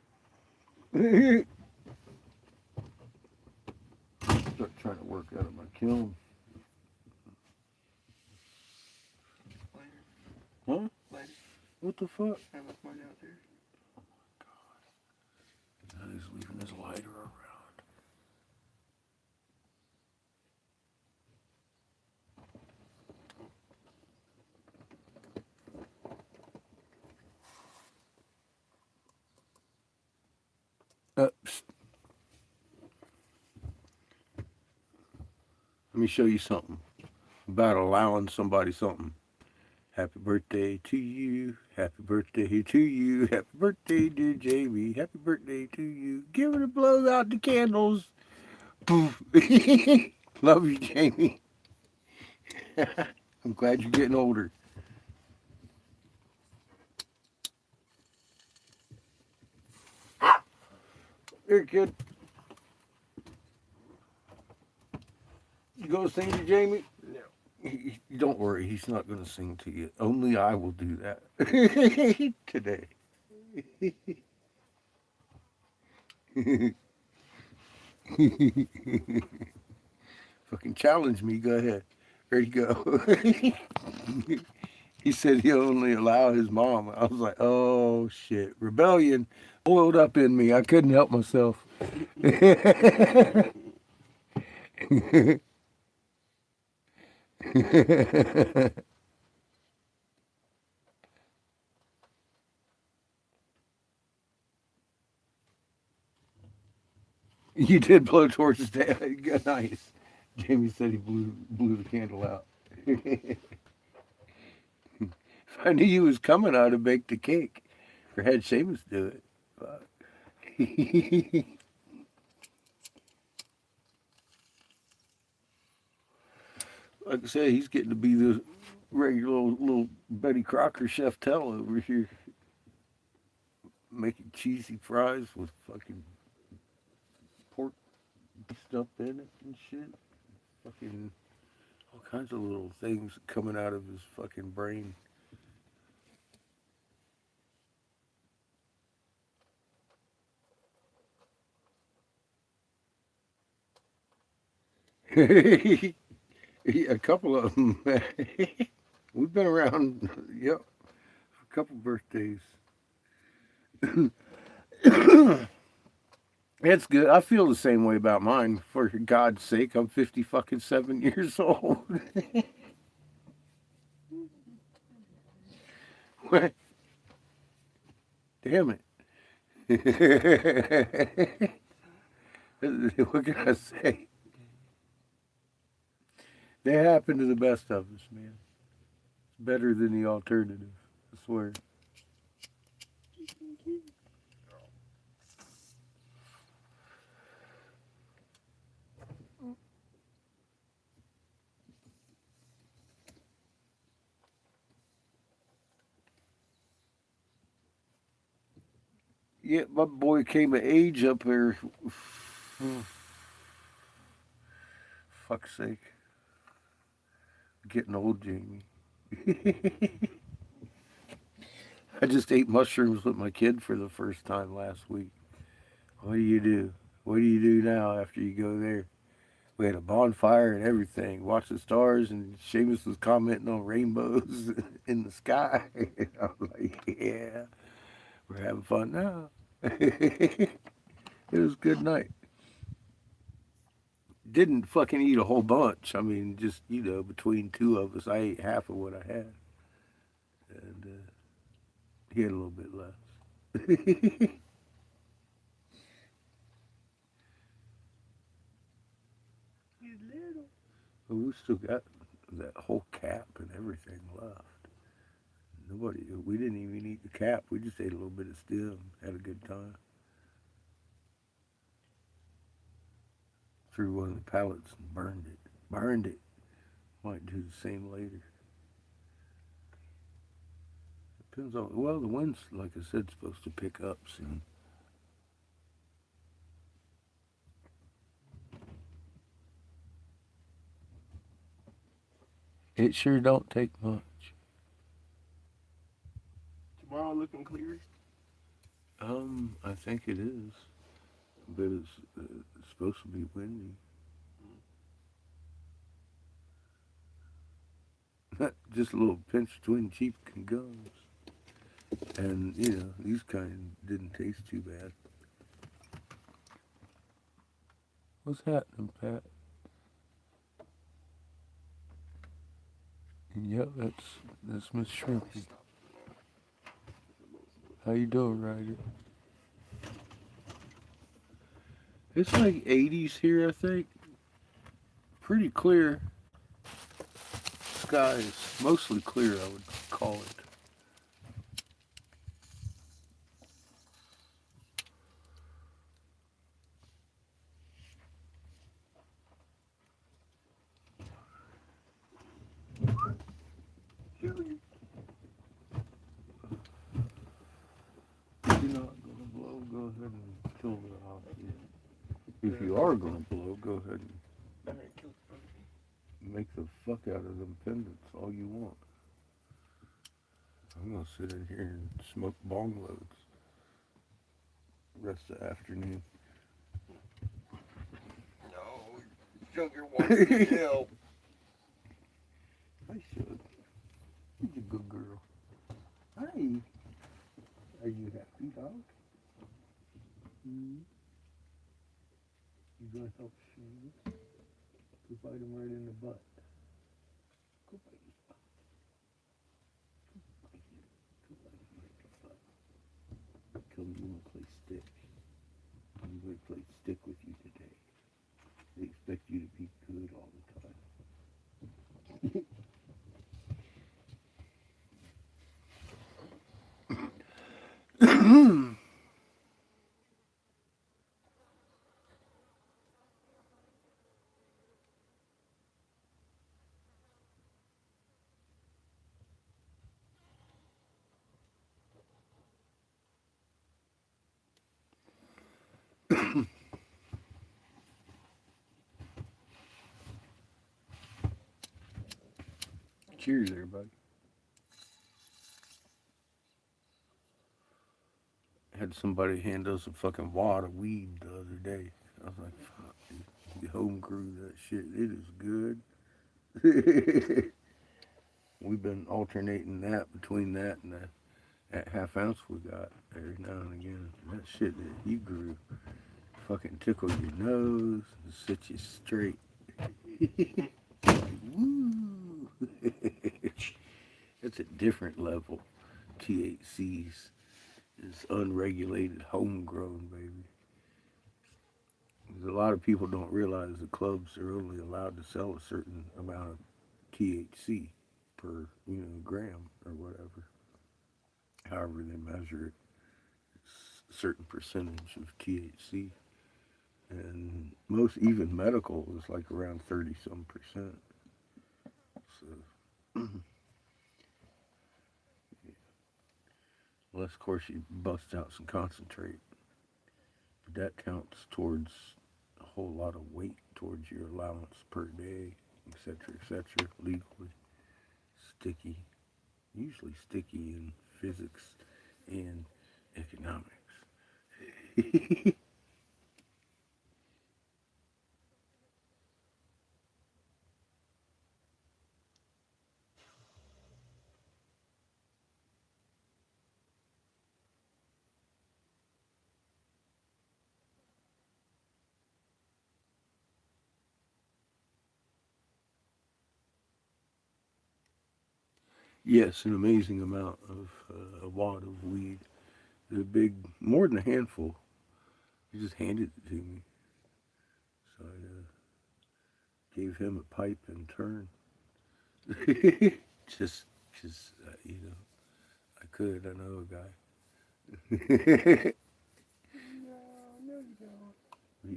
Start trying to work out of my kiln. Huh? Lighter. What the fuck? I left mine out there. Now he's leaving his lighter around. Psst. Let me show you something about allowing somebody something. Happy birthday to you. Happy birthday to you. Happy birthday, dear Jamie. Happy birthday to you. Give it a blow out the candles. Poof. Love you, Jamie. I'm glad you're getting older. Here, kid. You gonna sing to Jamie? No. Don't worry, he's not gonna sing to you. Only I will do that today. Fucking challenge me. Go ahead. Ready to go. He said he'll only allow his mom. I was like, oh shit. Rebellion boiled up in me. I couldn't help myself. You did blow torches down. Nice. Jamie said he blew the candle out. If I knew you was coming, I'd have baked a cake. Or had Seamus do it. Fuck. Like I said, he's getting to be the regular little Betty Crocker chef tell over here. Making cheesy fries with fucking pork stuff in it and shit. Fucking all kinds of little things coming out of his fucking brain. A couple of them. We've been around, yep, a couple birthdays. It's good. I feel the same way about mine. For God's sake, I'm 50 fucking 7 years old. Damn it. What can I say? They happen to the best of us, man. It's better than the alternative. I swear. Yeah, my boy came of age up there. Fuck's sake. Getting old, Jamie. I just ate mushrooms with my kid for the first time last week. What do you do? What do you do now after you go there? We had a bonfire and everything. Watched the stars, and Seamus was commenting on rainbows in the sky. I was like, yeah, we're having fun now. It was a good night. Didn't fucking eat a whole bunch. I mean, just, between two of us, I ate half of what I had. And he had a little bit less. He's little. But we still got that whole cap and everything left. We didn't even eat the cap. We just ate a little bit of stem. Had a good time. Threw one of the pallets and burned it. Burned it. Might do the same later. Depends on. Well, the wind's, like I said, supposed to pick up soon. It sure don't take much. Tomorrow looking clear. I think it is, but it's supposed to be windy. Just a little pinch between cheek and gums, and these kind didn't taste too bad. What's happening, Pat? Yep, that's Miss Shrimpy. How you doing, Ryder? It's like 80s here, I think. Pretty clear. Skies, mostly clear, I would call it. are gonna blow. Go ahead and make the fuck out of them pendants all you want. I'm gonna sit in here and smoke bong loads rest of the afternoon. No, sugar wants to kill. I should. You're a good girl. Hi. Are you happy, dog? You gonna help Seamus? Go bite him right in the butt. Go bite his butt. Go bite him. Go bite him right in the butt. Tell me you wanna play stick. I'm gonna play stick with you today. They expect you to be good all the time. Cheers, everybody. Had somebody hand us a fucking wad of weed the other day. I was like, fuck, dude. You home brew that shit. It is good. We've been alternating that between that and that half ounce we got every now and again. That shit that he grew fucking tickle your nose and set you straight. Woo! It's a different level. THC's is unregulated, homegrown, baby. Because a lot of people don't realize the clubs are only allowed to sell a certain amount of THC per gram or whatever. However they measure it, it's a certain percentage of THC, and most even medical is like around 30-some%. So, unless of course you bust out some concentrate, but that counts towards a whole lot of weight towards your allowance per day, etc., legally. Sticky, usually sticky in physics and economics. Yes, an amazing amount of a wad of weed. The big, more than a handful. He just handed it to me, so I gave him a pipe in turn. just, I could. I know a guy. No, you don't.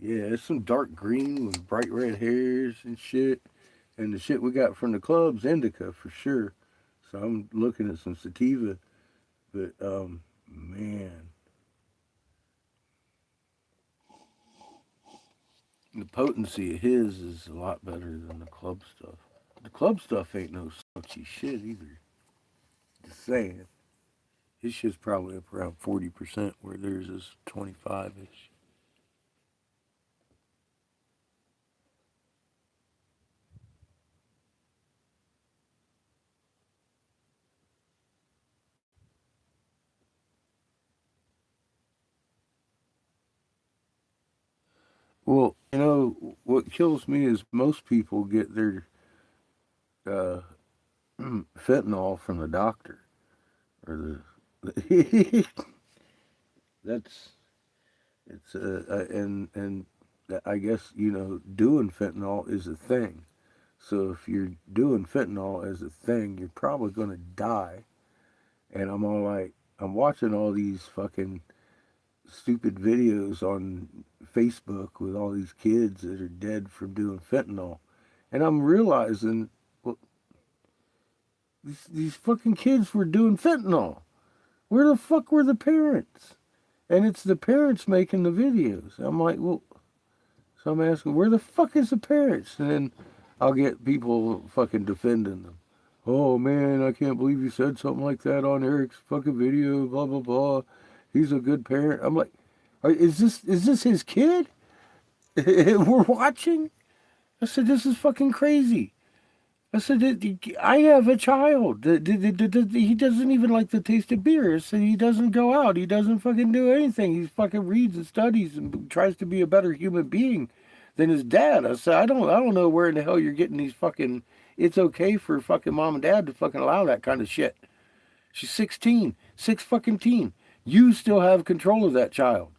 Yeah, it's some dark green with bright red hairs and shit. And the shit we got from the club's indica for sure. So I'm looking at some sativa, but man, the potency of his is a lot better than the club stuff. The club stuff ain't no slouchy shit either. Just saying. His shit's probably up around 40%, where theirs is 25 ish. Well, what kills me is most people get their uh, fentanyl from the doctor or the. That's it's and I guess doing fentanyl is a thing. So if you're doing fentanyl as a thing, you're probably gonna die. And I'm all like, I'm watching all these fucking stupid videos on Facebook with all these kids that are dead from doing fentanyl, and I'm realizing, well, these fucking kids were doing fentanyl. Where the fuck were the parents? And it's the parents making the videos. I'm like, well, So I'm asking, where the fuck is the parents? And then I'll get people fucking defending them. Oh man, I can't believe you said something like that on Eric's fucking video. Blah blah blah. He's a good parent. I'm like, is this his kid? We're watching. I said, this is fucking crazy. I said, I have a child. He doesn't even like the taste of beer. I said, he doesn't go out. He doesn't fucking do anything. He fucking reads and studies and tries to be a better human being than his dad. I said, I don't know where in the hell you're getting these fucking. It's okay for fucking mom and dad to fucking allow that kind of shit. She's 16, six fucking teen. You still have control of that child.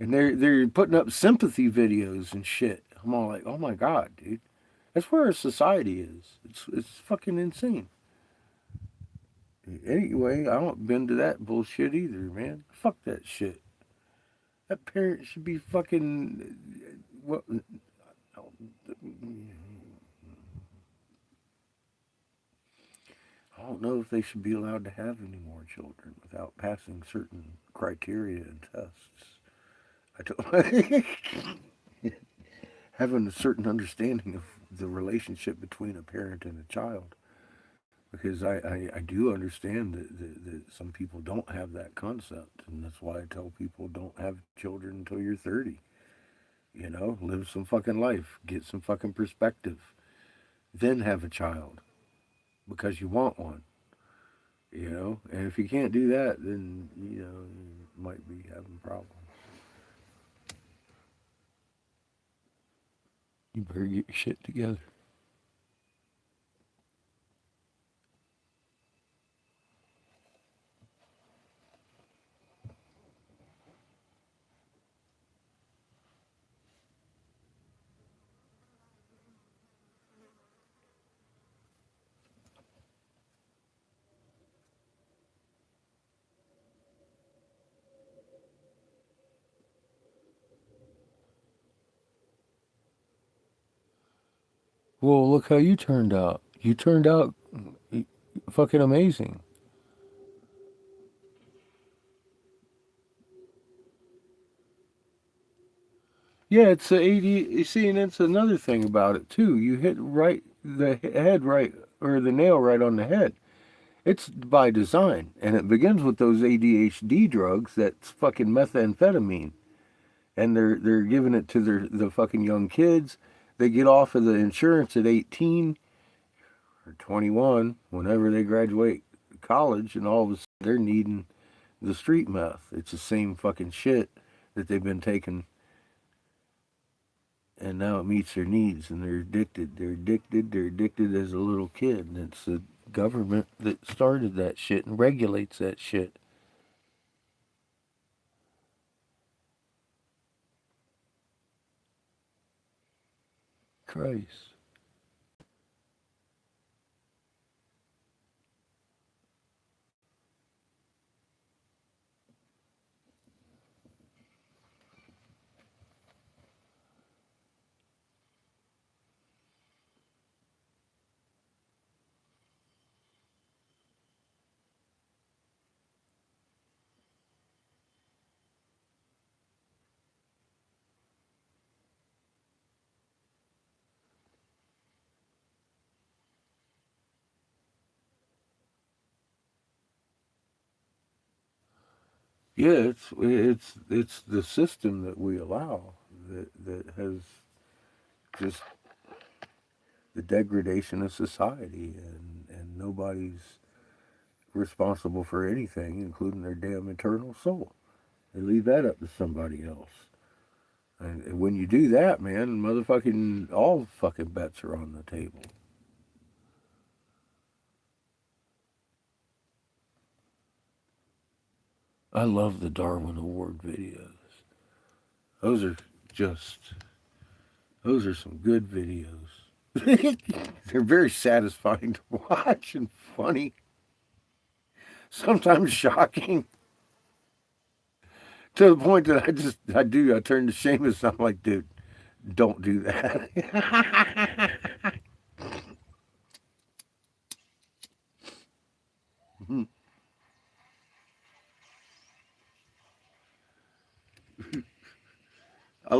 And they're putting up sympathy videos and shit. I'm all like, oh my god, dude. That's where our society is. It's fucking insane. Anyway, I don't bend to that bullshit either, man. Fuck that shit. That parent should be fucking. What? I don't know if they should be allowed to have any more children without passing certain criteria and tests. I don't. Having a certain understanding of the relationship between a parent and a child. Because I do understand that some people don't have that concept. And that's why I tell people don't have children until you're 30. You know, live some fucking life, get some fucking perspective, then have a child because you want one. You know, and if you can't do that, then, you know, you might be having problems. You better get your shit together. Well, look how you turned out. You turned out fucking amazing. Yeah, it's a 80. You see, and that's another thing about it too. You hit right the head right or the nail right on the head. It's by design, and it begins with those ADHD drugs. That's fucking methamphetamine, and they're giving it to the fucking young kids. They get off of the insurance at 18 or 21, whenever they graduate college, and all of a sudden they're needing the street meth. It's the same fucking shit that they've been taking, and now it meets their needs, and they're addicted. They're addicted. They're addicted as a little kid, and it's the government that started that shit and regulates that shit. Christ. Yeah, it's the system that we allow that has just the degradation of society, and nobody's responsible for anything, including their damn eternal soul. They leave that up to somebody else. And when you do that, man, motherfucking all fucking bets are on the table. I love the Darwin Award videos. Those are just those are some good videos. They're very satisfying to watch and funny, sometimes shocking, to the point that I turn to Seamus and I'm like, dude, don't do that.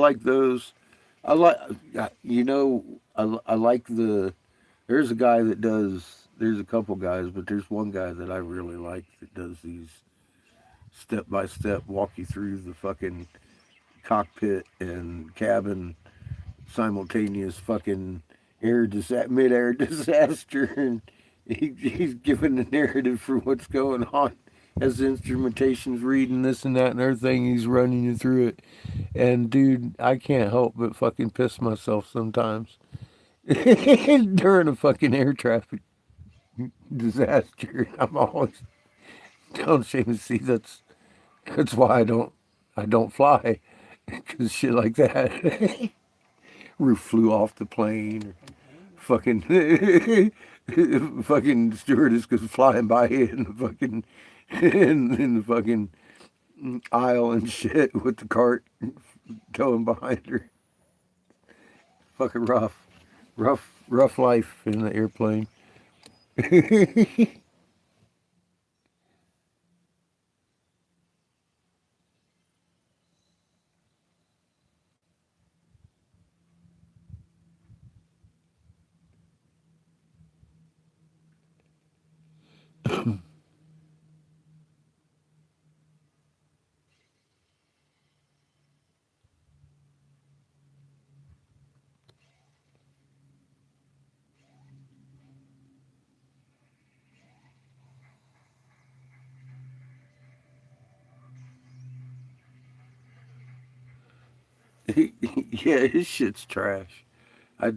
like those. I like, you know, I like the. There's a guy that does. There's a couple guys, but there's one guy that I really like that does these step by step, walk you through the fucking cockpit and cabin simultaneous fucking mid air disaster, and he's giving the narrative for what's going on as the instrumentation's reading this and that and everything. He's running you through it, and dude, I can't help but fucking piss myself sometimes during a fucking air traffic disaster. I'm always telling Seamus, see, that's why I don't fly, because shit like that. Roof flew off the plane. Fucking fucking stewardess goes flying by in the fucking in the fucking aisle and shit with the cart going behind her. Fucking rough life in the airplane. Yeah, his shit's trash. I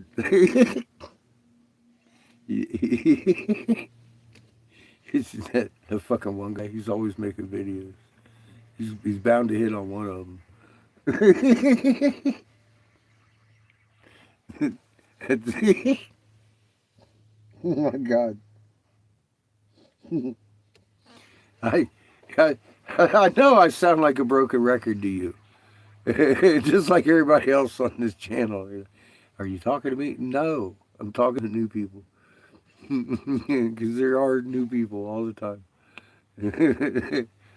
It's that fucking one guy. He's always making videos. He's bound to hit on one of them. Oh my god. I, I I know I sound like a broken record to you, just like everybody else on this channel. Are you talking to me? No, I'm talking to new people, because there are new people all the time.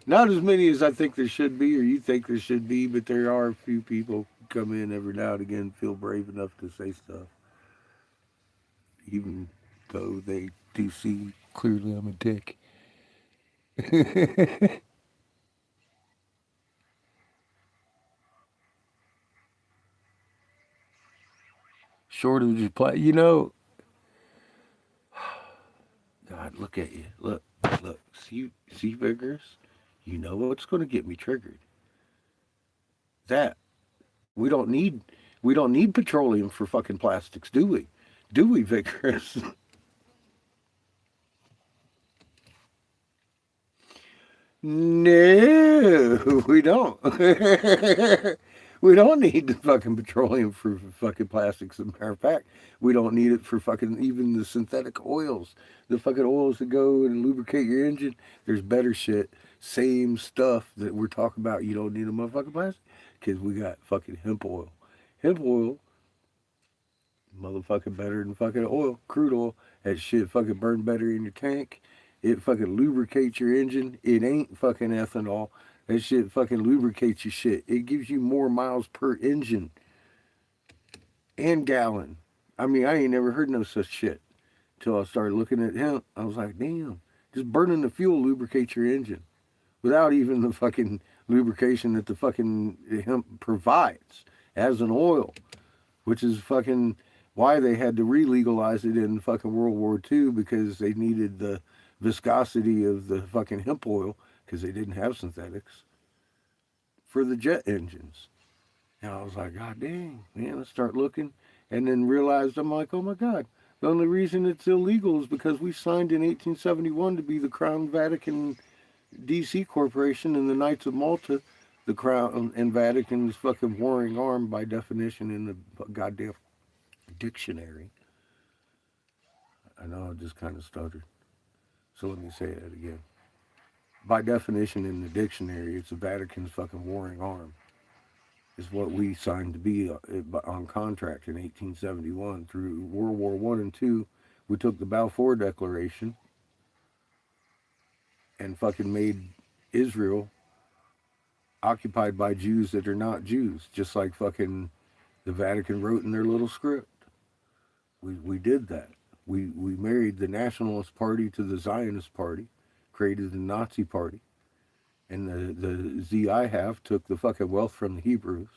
Not as many as I think there should be, or you think there should be, but there are a few people who come in every now and again, feel brave enough to say stuff, even though they do see clearly I'm a dick. Short of just play, God, look at you. Look. See, Vigorous? You know what's going to get me triggered. That we don't need we don't need petroleum for fucking plastics, do we? Do we, Vigorous? No, we don't. We don't need the fucking petroleum for fucking plastics. As a matter of fact, we don't need it for fucking even the synthetic oils. The fucking oils that go and lubricate your engine. There's better shit. Same stuff that we're talking about. You don't need a motherfucking plastic. Because we got fucking hemp oil. Hemp oil, motherfucking better than fucking oil. Crude oil. That shit fucking burn better in your tank. It fucking lubricates your engine. It ain't fucking ethanol. That shit fucking lubricates your shit. It gives you more miles per engine and gallon. I mean, I ain't never heard no such shit until I started looking at hemp. I was like, damn, just burning the fuel lubricates your engine without even the fucking lubrication that the fucking hemp provides as an oil, which is fucking why they had to re-legalize it in fucking World War II, because they needed the viscosity of the fucking hemp oil, because they didn't have synthetics for the jet engines. And I was like, God dang, man, let's start looking. And then realized, I'm like, oh my God, the only reason it's illegal is because we signed in 1871 to be the Crown Vatican DC Corporation, and the Knights of Malta, the Crown and Vatican's fucking warring arm by definition in the goddamn dictionary. I know I just kind of stuttered. So let me say that again. By definition in the dictionary, it's the Vatican's fucking warring arm. Is what we signed to be on contract in 1871 through World War One and Two. We took the Balfour Declaration and fucking made Israel occupied by Jews that are not Jews, just like fucking the Vatican wrote in their little script. We did that. We married the Nationalist Party to the Zionist Party, created the Nazi Party, and the ZIHAF took the fucking wealth from the Hebrews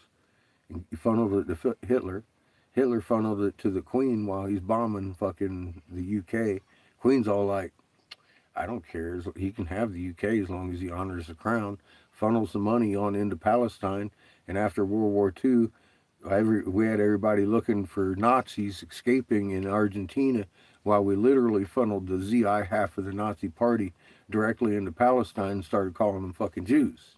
and funneled it to Hitler. Hitler funneled it to the Queen while he's bombing fucking the UK. Queen's all like, I don't care. He can have the UK as long as he honors the crown. Funnels the money on into Palestine, and after World War II, we had everybody looking for Nazis escaping in Argentina, while we literally funneled the ZI half of the Nazi party directly into Palestine and started calling them fucking Jews.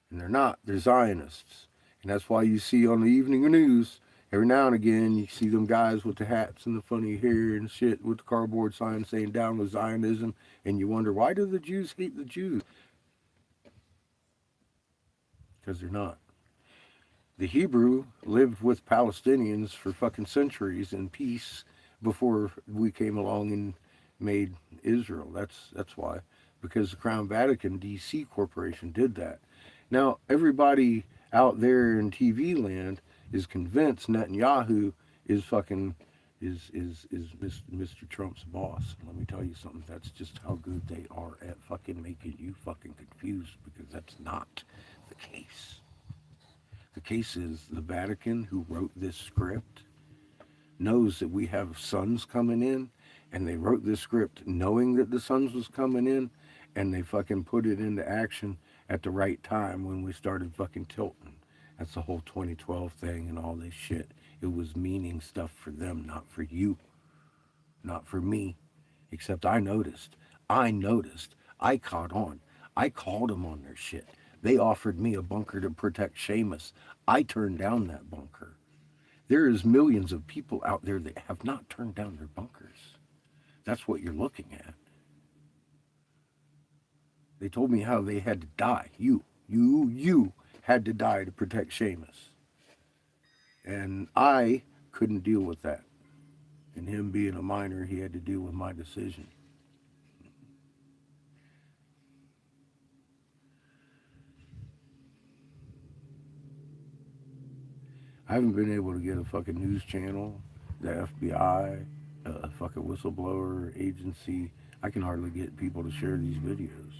And they're not. They're Zionists. And that's why you see on the evening news, every now and again, you see them guys with the hats and the funny hair and shit with the cardboard signs saying down with Zionism. And you wonder, why do the Jews hate the Jews? Because they're not. The Hebrew lived with Palestinians for fucking centuries in peace before we came along and made Israel. That's why. Because the Crown Vatican DC Corporation did that. Now, everybody out there in TV land is convinced Netanyahu is fucking is Mr. Trump's boss. Let me tell you something. That's just how good they are at fucking making you fucking confused, because that's not the case. The case is the Vatican, who wrote this script, knows that we have sons coming in, and they wrote this script knowing that the sons was coming in, and they fucking put it into action at the right time when we started fucking tilting. That's the whole 2012 thing and all this shit. It was meaning stuff for them, not for you, not for me. Except I noticed. I caught on. I called them on their shit. They offered me a bunker to protect Seamus. I turned down that bunker. There is millions of people out there that have not turned down their bunkers. That's what you're looking at. They told me how they had to die. You had to die to protect Seamus. And I couldn't deal with that. And him being a minor, he had to deal with my decision. I haven't been able to get a fucking news channel, the FBI, a fucking whistleblower agency. I can hardly get people to share these videos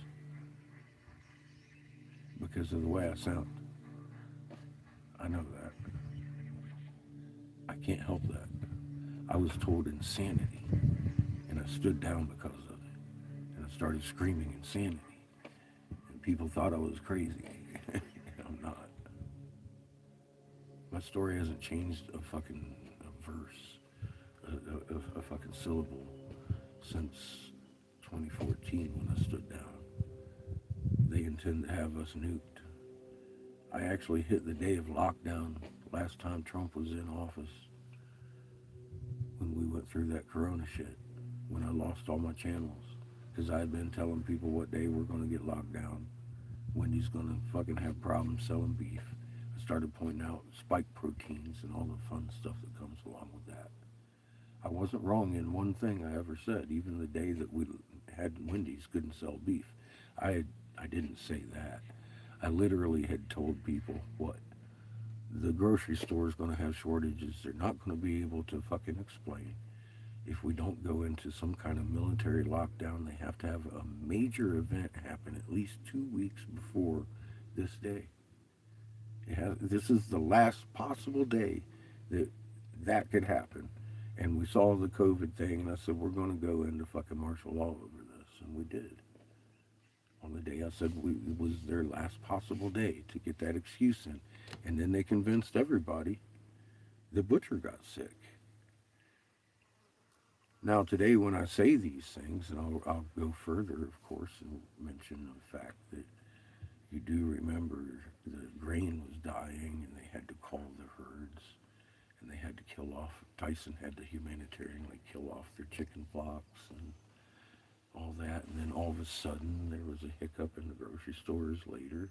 because of the way I sound. I know that. I can't help that. I was told insanity, and I stood down because of it. And I started screaming insanity, and people thought I was crazy. I'm not. My story hasn't changed a fucking verse, a fucking syllable since 2014 when I stood down. They intend to have us nuked. I actually hit the day of lockdown last time Trump was in office, when we went through that corona shit, when I lost all my channels, because I had been telling people what day we're going to get locked down. Wendy's going to fucking have problems selling beef. I started pointing out spike proteins and all the fun stuff that comes along with that. I wasn't wrong in one thing I ever said. Even the day that we had Wendy's couldn't sell beef, I didn't say that. I literally had told people what the grocery store is going to have shortages. They're not going to be able to fucking explain. If we don't go into some kind of military lockdown, they have to have a major event happen at least 2 weeks before this day. This is the last possible day that that could happen. And we saw the COVID thing, and I said, we're going to go into fucking martial law over this. And we did. On the day I said it was their last possible day to get that excuse in. And then they convinced everybody the butcher got sick. Now, today, when I say these things, and I'll go further, of course, and mention the fact that you do remember the grain was dying, and they had to call the herds, and they had to kill off, Tyson had to humanitarianly kill off their chicken flocks and all that, and then all of a sudden there was a hiccup in the grocery stores later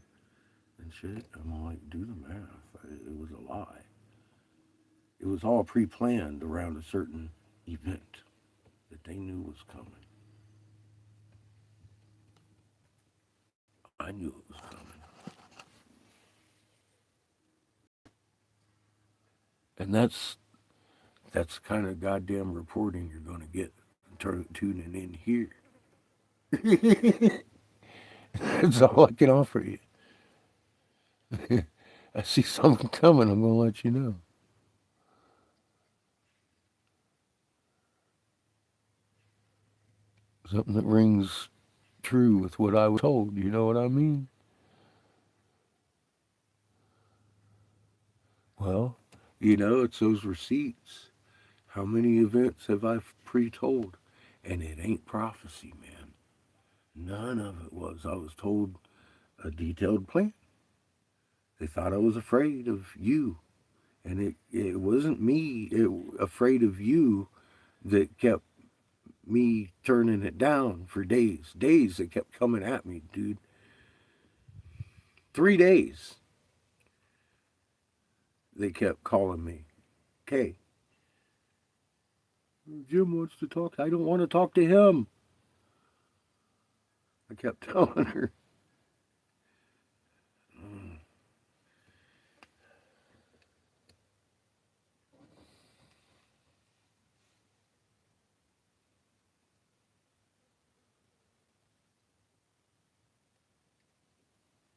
and shit. I'm like, do the math. It was a lie. It was all pre-planned around a certain event that they knew was coming. I knew it was coming. And that's the kind of goddamn reporting you're going to get tuning in here. That's all I can offer you. I see something coming. I'm going to let you know. Something that rings true with what I was told. You know what I mean? Well, it's those receipts. How many events have I pre-told? And it ain't prophecy, man. None of it was. I was told a detailed plan. They thought I was afraid of you. And it wasn't me afraid of you that kept me turning it down for days. Days that kept coming at me, dude. 3 days they kept calling me. Okay, Jim wants to talk. I don't want to talk to him. I kept telling her.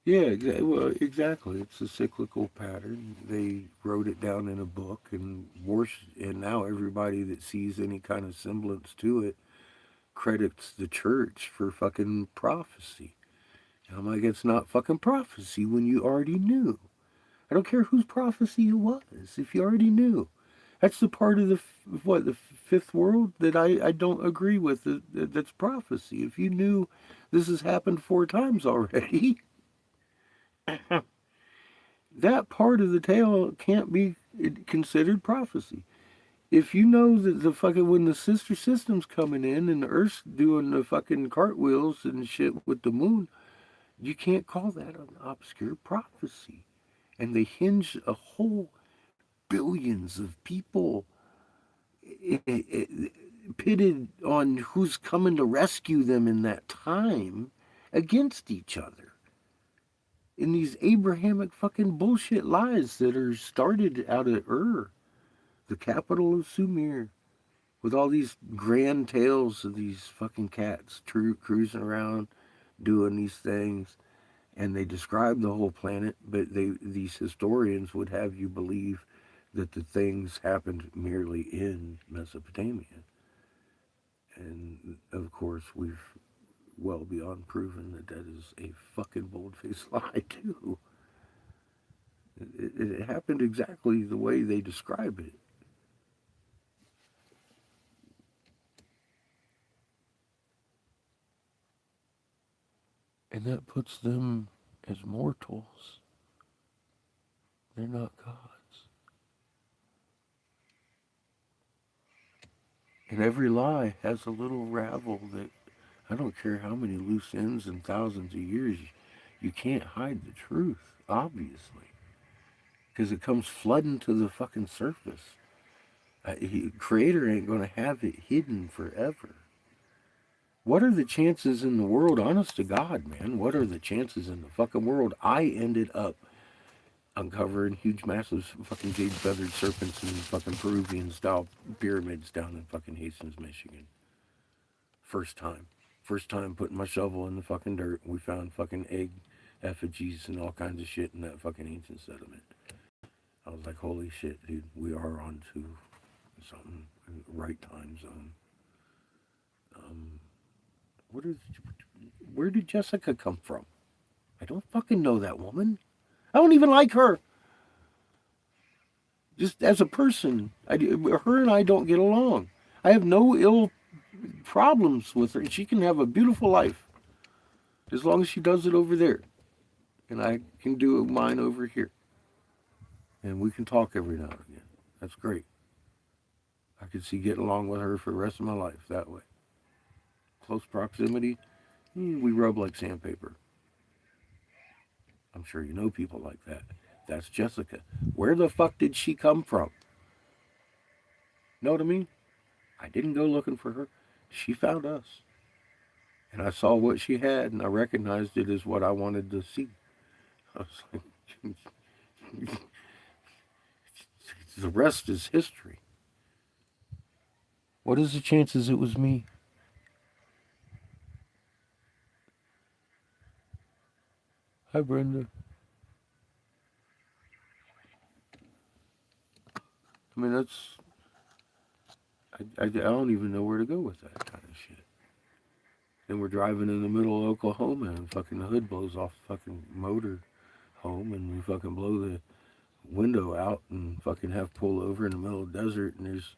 Yeah, well, exactly. It's a cyclical pattern. They wrote it down in a book, and now everybody that sees any kind of semblance to it credits the church for fucking prophecy. And I'm like, it's not fucking prophecy when you already knew. I don't care whose prophecy it was. If you already knew, that's the part of the fifth world that I don't agree with. That's prophecy. If you knew this has happened 4 times already, that part of the tale can't be considered prophecy. If you know that the fucking when the sister system's coming in and the Earth's doing the fucking cartwheels and shit with the moon, you can't call that an obscure prophecy. And they hinge a whole billions of people pitted on who's coming to rescue them in that time against each other in these Abrahamic fucking bullshit lies that are started out of the capital of Sumer, with all these grand tales of these fucking cats cruising around doing these things. And they describe the whole planet, but these historians would have you believe that the things happened merely in Mesopotamia. And of course, we've well beyond proven that that is a fucking bold-faced lie too. It happened exactly the way they describe it. And that puts them as mortals. They're not gods. And every lie has a little ravel that I don't care how many loose ends and thousands of years, you can't hide the truth, obviously. Because it comes flooding to the fucking surface. Creator ain't going to have it hidden forever. What are the chances in the world, honest to God, man? What are the chances in the fucking world I ended up uncovering huge, massive fucking jade feathered serpents and fucking Peruvian style pyramids down in fucking Hastings, Michigan? First time. First time putting my shovel in the fucking dirt. We found fucking egg effigies and all kinds of shit in that fucking ancient sediment. I was like, holy shit, dude, we are on to something. Right time zone. Um, what is, where did Jessica come from? I don't fucking know that woman. I don't even like her. Just as a person, her and I don't get along. I have no ill problems with her. She can have a beautiful life as long as she does it over there, and I can do mine over here, and we can talk every now and again. That's great. I could see getting along with her for the rest of my life that way. Close proximity, we rub like sandpaper. I'm sure you know people like that. That's Jessica. Where the fuck did she come from? Know what I mean? I didn't go looking for her. She found us. And I saw what she had, and I recognized it as what I wanted to see. I was like, The rest is history. What is the chances it was me? Hi, Brenda. I mean, that's. I don't even know where to go with that kind of shit. And we're driving in the middle of Oklahoma and fucking the hood blows off the fucking motor home and we fucking blow the window out and fucking have pull over in the middle of the desert and there's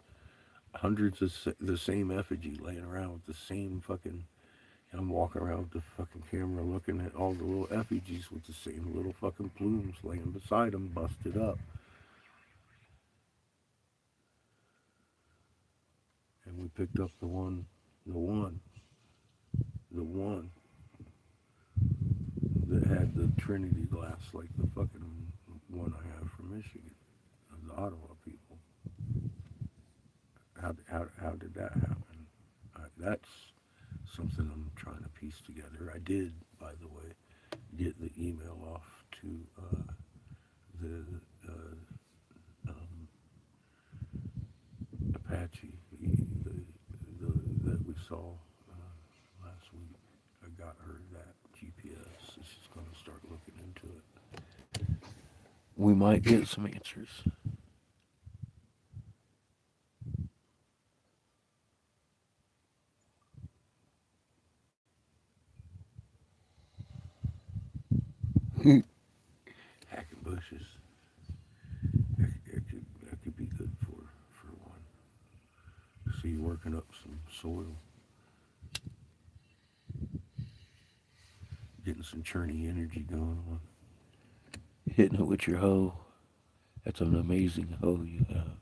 hundreds of the same effigy laying around with the same fucking. I'm walking around with the fucking camera looking at all the little effigies with the same little fucking plumes laying beside them, busted up. And we picked up the one, the one that had the Trinity glass like the fucking one I have from Michigan, of the Ottawa people. How did that happen? That's something I'm trying to piece together. I did, by the way, get the email off to the um, Apache that we saw last week. I got her that GPS. She's going to start looking into it. We might get some answers. Hacking bushes. That could be good for one. See you working up some soil, getting some churny energy going on. Hitting it with your hoe. That's an amazing hoe you have.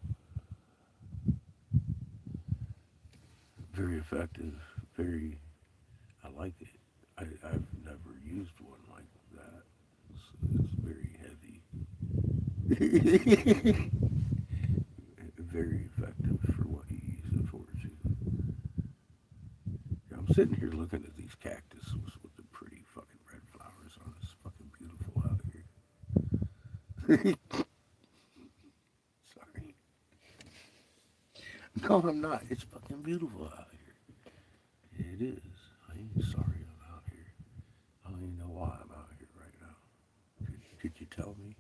Very effective. Very. I like it. I've never used one like that. It's very heavy. Very effective for what you use it for, too. I'm sitting here looking at these cactuses with the pretty fucking red flowers on. It's fucking beautiful out here. Sorry. No, I'm not. It's fucking beautiful out here. It is. I ain't sorry I'm out here. I don't even know why I'm out here right now. Could you tell me?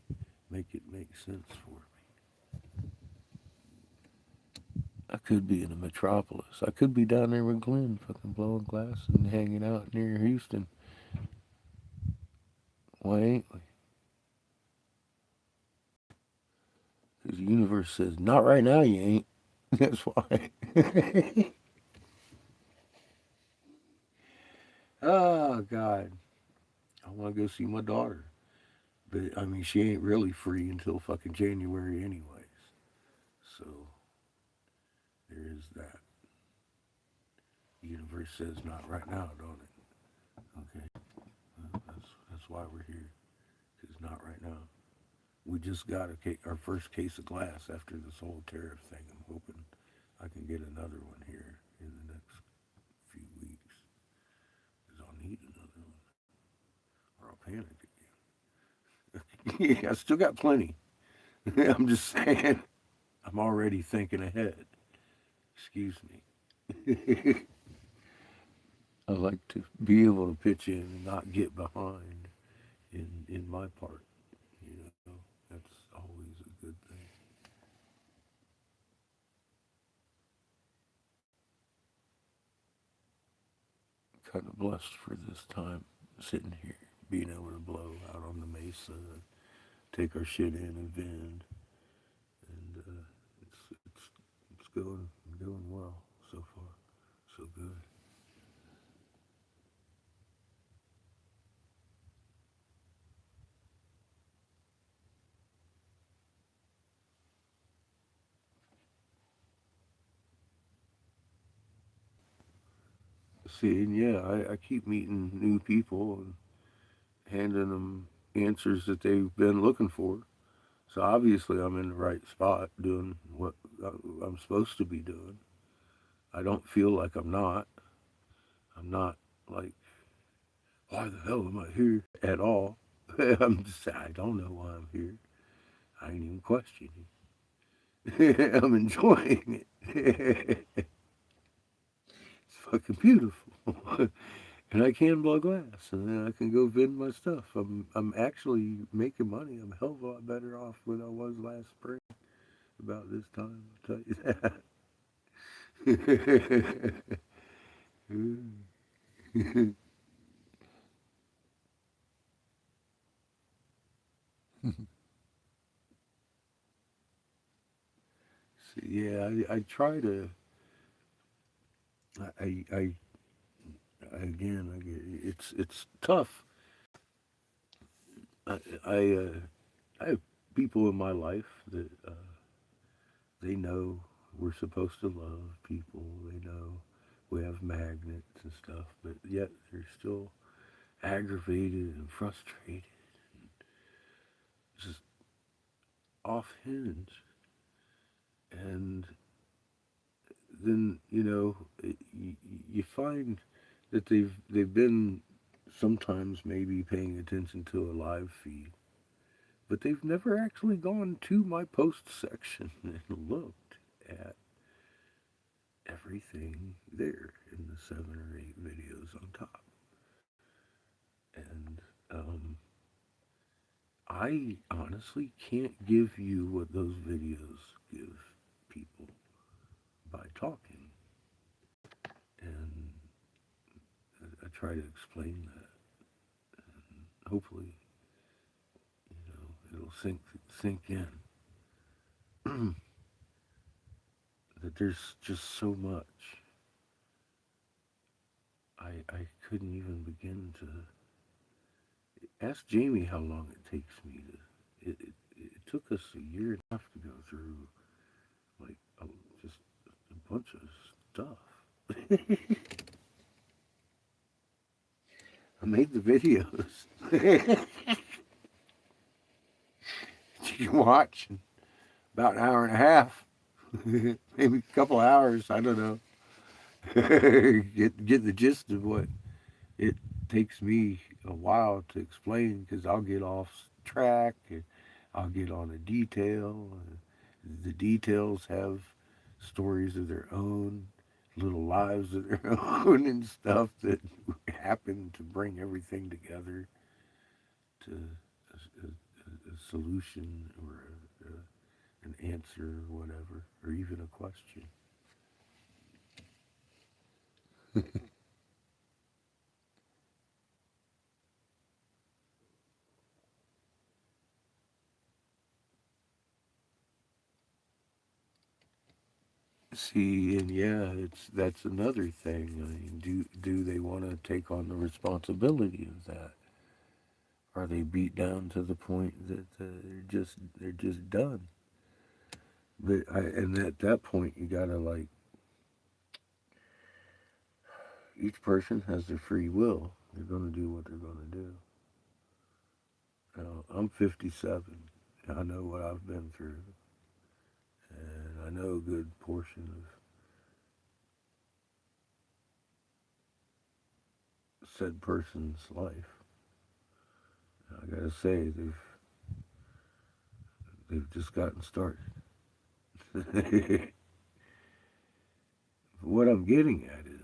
Make it make sense for me. I could be in a metropolis. I could be down there with Glenn, fucking blowing glass and hanging out near Houston. Why ain't we? Because the universe says, not right now, you ain't. That's why. Oh, God. I want to go see my daughter. But, I mean, she ain't really free until fucking January, anyways. So, there is that. The universe says, not right now, don't it? Okay. That's why we're here. Because not right now. We just got our first case of glass after this whole tariff thing. I'm hoping I can get another one here in the next few weeks. Because I'll need another one. Or I'll panic again. Yeah, I still got plenty. I'm just saying. I'm already thinking ahead. Excuse me. I like to be able to pitch in and not get behind in my part. You know, that's always a good thing. Kind of blessed for this time, sitting here, being able to blow out on the mesa, take our shit in and vend, and it's going well so far, so good. See, and yeah, I keep meeting new people and handing them answers that they've been looking for. So obviously, I'm in the right spot doing what I'm supposed to be doing. I don't feel like I'm not. I'm not like, why the hell am I here at all? I don't know why I'm here. I ain't even questioning. I'm enjoying it. It's fucking beautiful. And I can blow glass, and then I can go vend my stuff. I'm actually making money. I'm a hell of a lot better off than I was last spring about this time. I'll tell you that. So, yeah, I try to. I again, I get it's tough. I I have people in my life that they know we're supposed to love people. They know we have magnets and stuff, but yet they're still aggravated and frustrated, just off hinge. And then you find that they've been sometimes maybe paying attention to a live feed, but they've never actually gone to my post section and looked at everything there in the 7 or 8 videos on top. And I honestly can't give you what those videos give people by talking. And I try to explain that. Hopefully, it'll sink in that there's just so much. I couldn't even begin to ask Jamie how long it takes me to. It took us a year and a half to go through like just a bunch of stuff. I made the videos. You can watch in about an hour and a half, maybe a couple hours. I don't know. Get the gist of what it takes me a while to explain because I'll get off track and I'll get on a detail. The details have stories of their own, little lives of their own, and stuff that happen to bring everything together to a solution or an answer or whatever, or even a question. See, and yeah, it's that's another thing. I mean, do they want to take on the responsibility of that? Are they beat down to the point that they're just done? And at that point, you gotta like each person has their free will. They're gonna do what they're gonna do. I'm 57. I know what I've been through, and I know a good portion of said person's life. I gotta say, they've just gotten started. What I'm getting at is,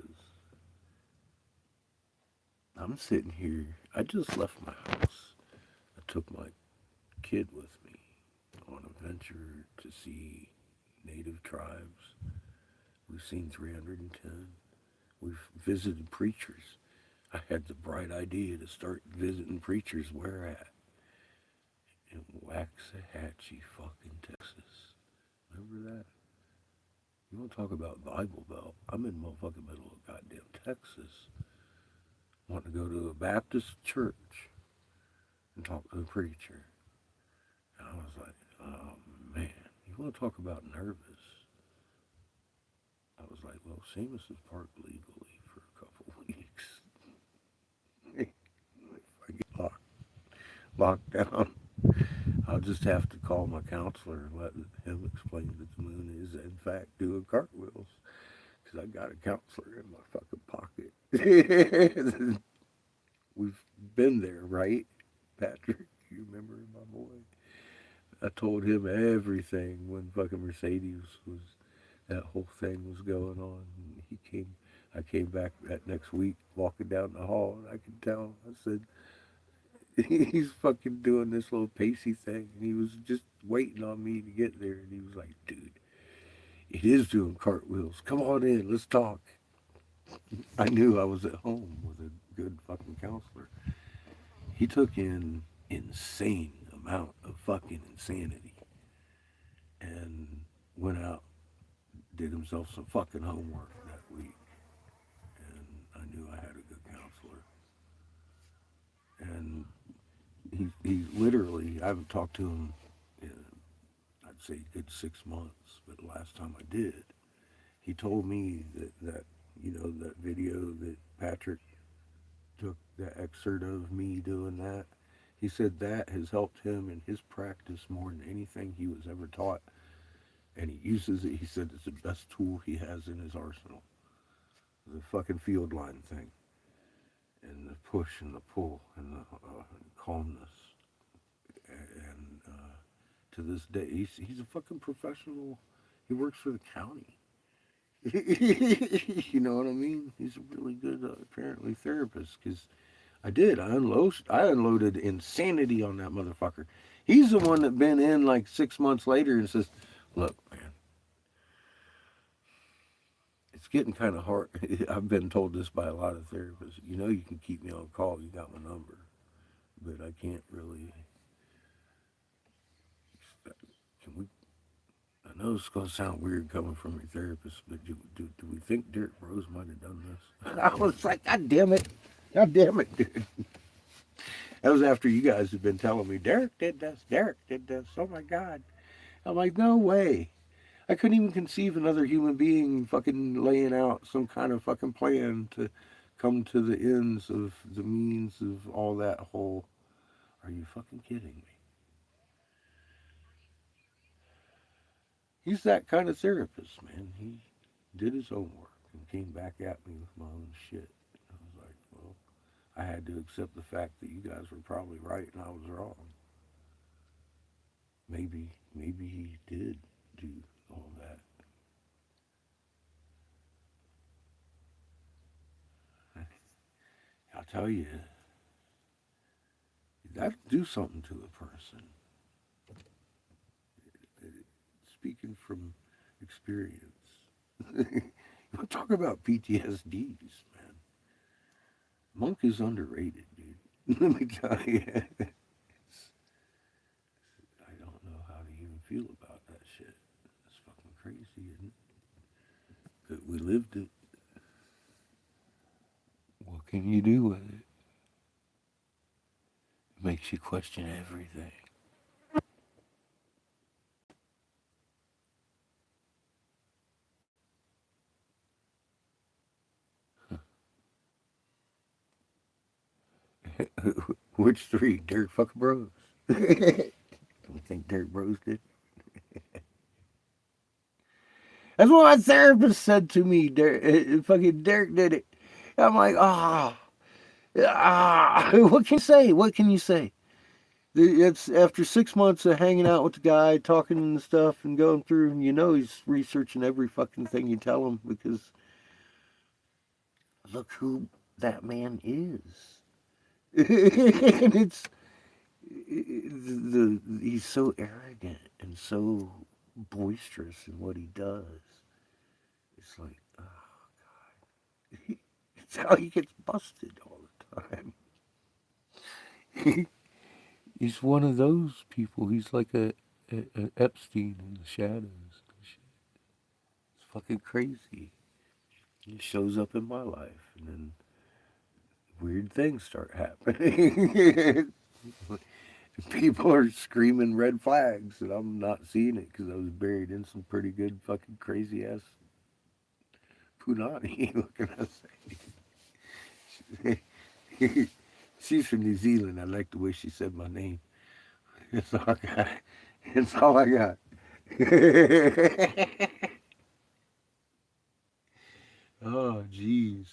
I'm sitting here. I just left my house. I took my kid with me on a venture to see native tribes. We've seen 310. We've visited preachers. I had the bright idea to start visiting preachers where at? In Waxahachie, fucking Texas. Remember that? You want to talk about Bible Belt? I'm in motherfucking middle of goddamn Texas. Want to go to a Baptist church and talk to the preacher. And I was like, oh man, you want to talk about nervous? I was like, well, Seamus is parked legally for a couple weeks. If I get locked down, I'll just have to call my counselor and let him explain that the moon is, in fact, doing cartwheels. Because I got a counselor in my fucking pocket. We've been there, right, Patrick? You remember my boy? I told him everything when fucking Mercedes was, that whole thing was going on. And I came back that next week walking down the hall, and I could tell. I said, he's fucking doing this little pacey thing, and he was just waiting on me to get there, and he was like, dude, it is doing cartwheels. Come on in, let's talk. I knew I was at home with a good fucking counselor. He took in insane amount of fucking insanity and went out, did himself some fucking homework that week, and I knew I had a good counselor. And he literally, I haven't talked to him in, I'd say, a good 6 months, but the last time I did, he told me that you know, that video that Patrick took, the excerpt of me doing that. He said that has helped him in his practice more than anything he was ever taught, and he uses it. He said it's the best tool he has in his arsenal. The fucking field line thing, and the push and the pull and the calmness. And to this day, he's a fucking professional. He works for the county. You know what I mean? He's a really good, apparently, therapist. Because I unloaded insanity on that motherfucker. He's the one that been in like 6 months later and says, "Look, man, it's getting kind of hard." I've been told this by a lot of therapists. You know, you can keep me on call. You got my number, but I can't really. Can we? I know it's gonna sound weird coming from your therapist, but do we think Derek Rose might have done this? I was like, God damn it, dude. That was after you guys had been telling me Derek did this, Derek did this. Oh my God. I'm like, no way. I couldn't even conceive another human being fucking laying out some kind of fucking plan to come to the ends of the means of all that whole. Are you fucking kidding me? He's that kind of therapist, man. He did his homework and came back at me with my own shit. I was like, well, I had to accept the fact that you guys were probably right and I was wrong. Maybe he did do all that. I'll tell you, that do something to a person. Speaking from experience, you talk about PTSDs, man. Monk is underrated, dude. Let me tell you, I don't know how to even feel about that shit. It's fucking crazy, isn't it? That we lived it. What can you do with it? It makes you question everything. Which three? Derek fucking Bros. Don't think Derek Bros did. That's what my therapist said to me. Fucking Derek did it. I'm like, What can you say? What can you say? It's after 6 months of hanging out with the guy, talking and stuff, and going through, and you know he's researching every fucking thing you tell him because look who that man is. And it's he's so arrogant and so boisterous in what he does. It's like, oh, it's how he gets busted all the time. He's one of those people. He's like a Epstein in the shadows. It's fucking crazy. He shows up in my life, and then weird things start happening. People are screaming red flags, and I'm not seeing it because I was buried in some pretty good fucking crazy ass punani. What can I say? She's from New Zealand. I like the way she said my name. That's all I got. That's all I got. Oh, jeez.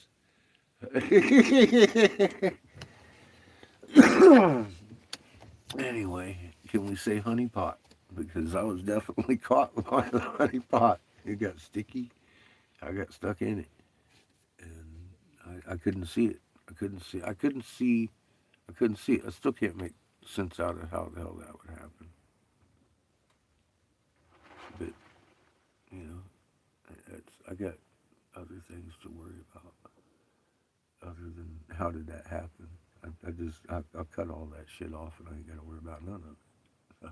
Anyway, can we say honey pot? because I was definitely caught with my honey pot. It got sticky. I got stuck in it, and I couldn't see it. I couldn't see. I couldn't see. I couldn't see it. I still can't make sense out of how the hell that would happen. But you know, I got other things to worry about other than how did that happen. I'll cut all that shit off, and I ain't got to worry about none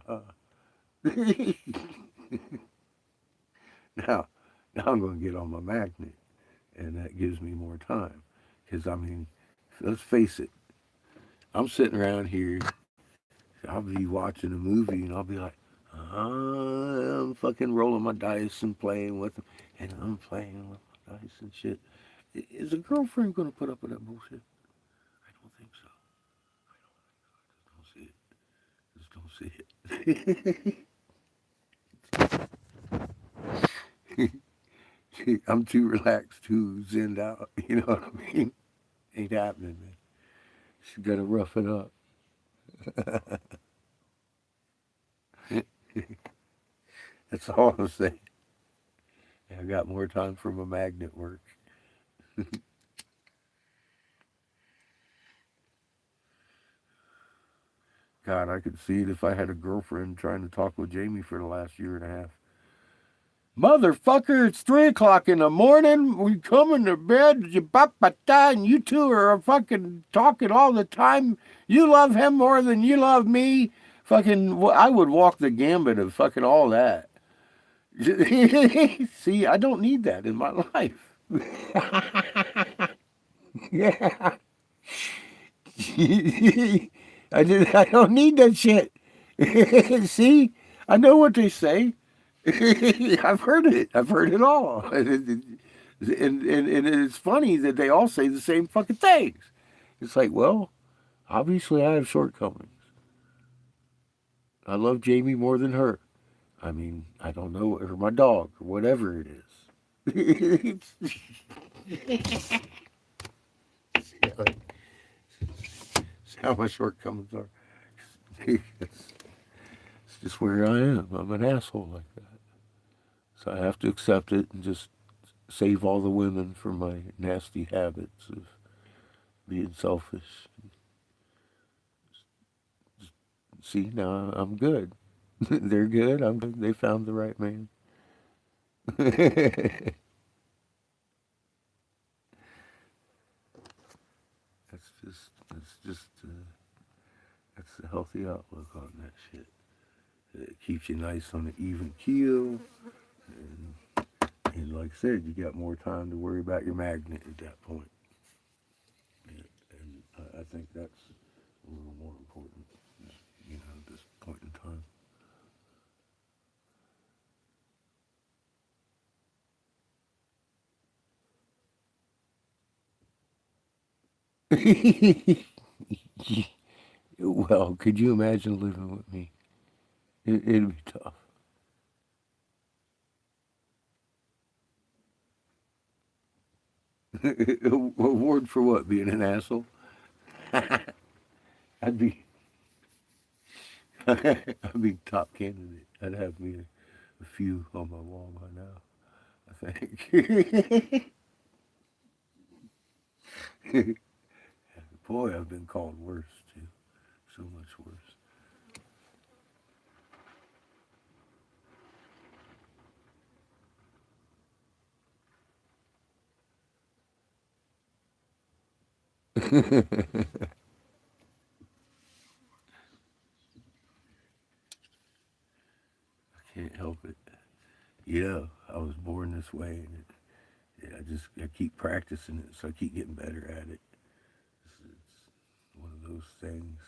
of it. now, now I'm going to get on my magnet, and that gives me more time. Because I mean, let's face it, I'm sitting around here, I'll be watching a movie, and I'll be like, I'm fucking rolling my dice and playing with them, and I'm playing with my dice and shit. Is a girlfriend going to put up with that bullshit? I don't think so. Just don't see it. I'm too relaxed, too zenned out. You know what I mean? Ain't happening, man. She's got to rough it up. That's all I'm saying. I got more time for my magnet work. God, I could see it if I had a girlfriend trying to talk with Jamie for the last year and a half. Motherfucker, it's 3 o'clock in the morning. We coming to bed, and you two are fucking talking all the time. You love him more than you love me. Fucking, I would walk the gambit of fucking all that. See, I don't need that in my life. Yeah. I don't need that shit. See, I know what they say. I've heard it. I've heard it all. And it's funny that they all say the same fucking things. It's like, well, obviously I have shortcomings. I love Jamie more than her. I mean, I don't know, or my dog, or whatever it is. See how my shortcomings are. It's just where I am. I'm an asshole like that. So I have to accept it and just save all the women from my nasty habits of being selfish. See, now I'm good. They're good. I'm good. They found the right man. that's that's the healthy outlook on that shit. It keeps you nice on an even keel, and, and like I said, you got more time to worry about your magnet at that point. And I think that's a little more important, you know, at this point in time. Well, could you imagine living with me? It'd be tough. Award for what? Being an asshole? I'd be, I'd be top candidate. I'd have me a few on my wall by now. I think. Boy, I've been called worse too. So much worse. I can't help it. Yeah, I was born this way, and I keep practicing it, so I keep getting better at it. It's one of those things.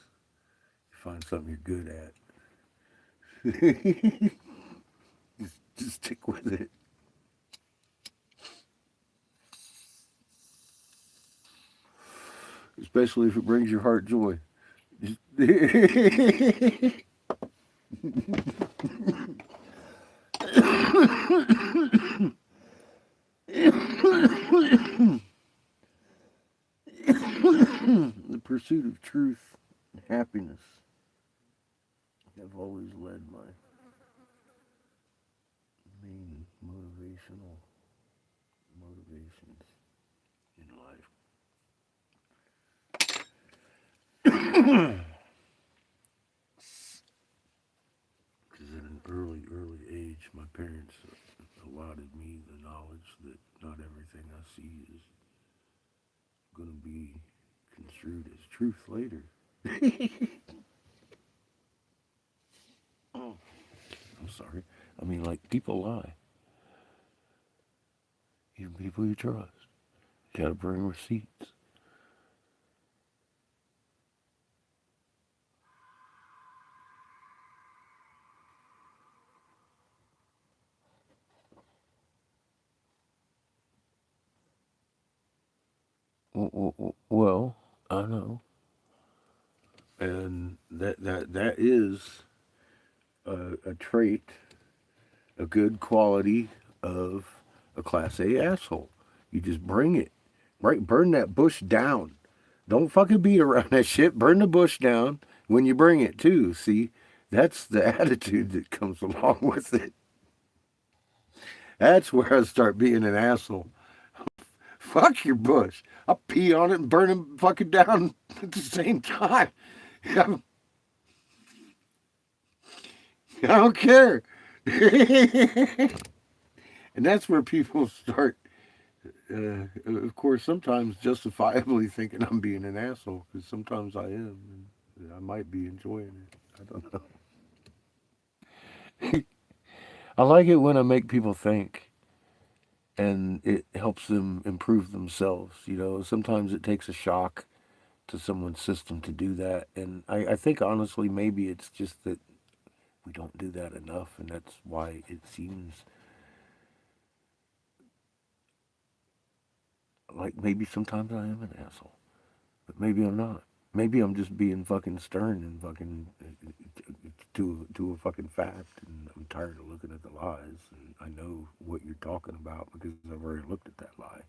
You find something you're good at, just stick with it. Especially if it brings your heart joy. The pursuit of truth and happiness have always led my motivational motivations in life. Because at an early age, my parents allotted me the knowledge that not everything I see is going to be construed as truth later. I'm sorry. I mean, like, people lie. Even people you trust. You gotta bring receipts. Well, I know. And that is a trait, a good quality of a Class A asshole. You just bring it. Right? Burn that bush down. Don't fucking beat around that shit. Burn the bush down when you bring it too. See, that's the attitude that comes along with it. That's where I start being an asshole. Fuck your bush. I'll pee on it and burn him fucking down at the same time. I don't care. And that's where people start, of course, sometimes justifiably thinking I'm being an asshole, because sometimes I am. And I might be enjoying it. I don't know. I like it when I make people think and it helps them improve themselves. You know, sometimes it takes a shock to someone's system to do that. And I think honestly, maybe it's just that we don't do that enough, and that's why it seems like maybe sometimes I am an asshole, but maybe I'm not. Maybe I'm just being fucking stern and fucking to a fucking fact, and I'm tired of looking at the lies, and I know what you're talking about because I've already looked at that lie.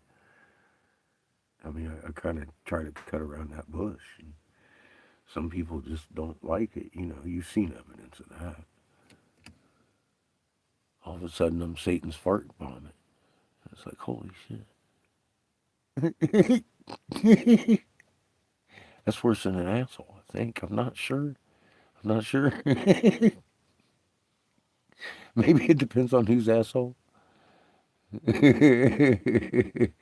I mean, I kind of try to cut around that bush, and some people just don't like it. You know, you've seen evidence of that. All of a sudden, I'm Satan's fart vomit. It's like, holy shit. That's worse than an asshole, I think. I'm not sure. I'm not sure. Maybe it depends on whose asshole. I'm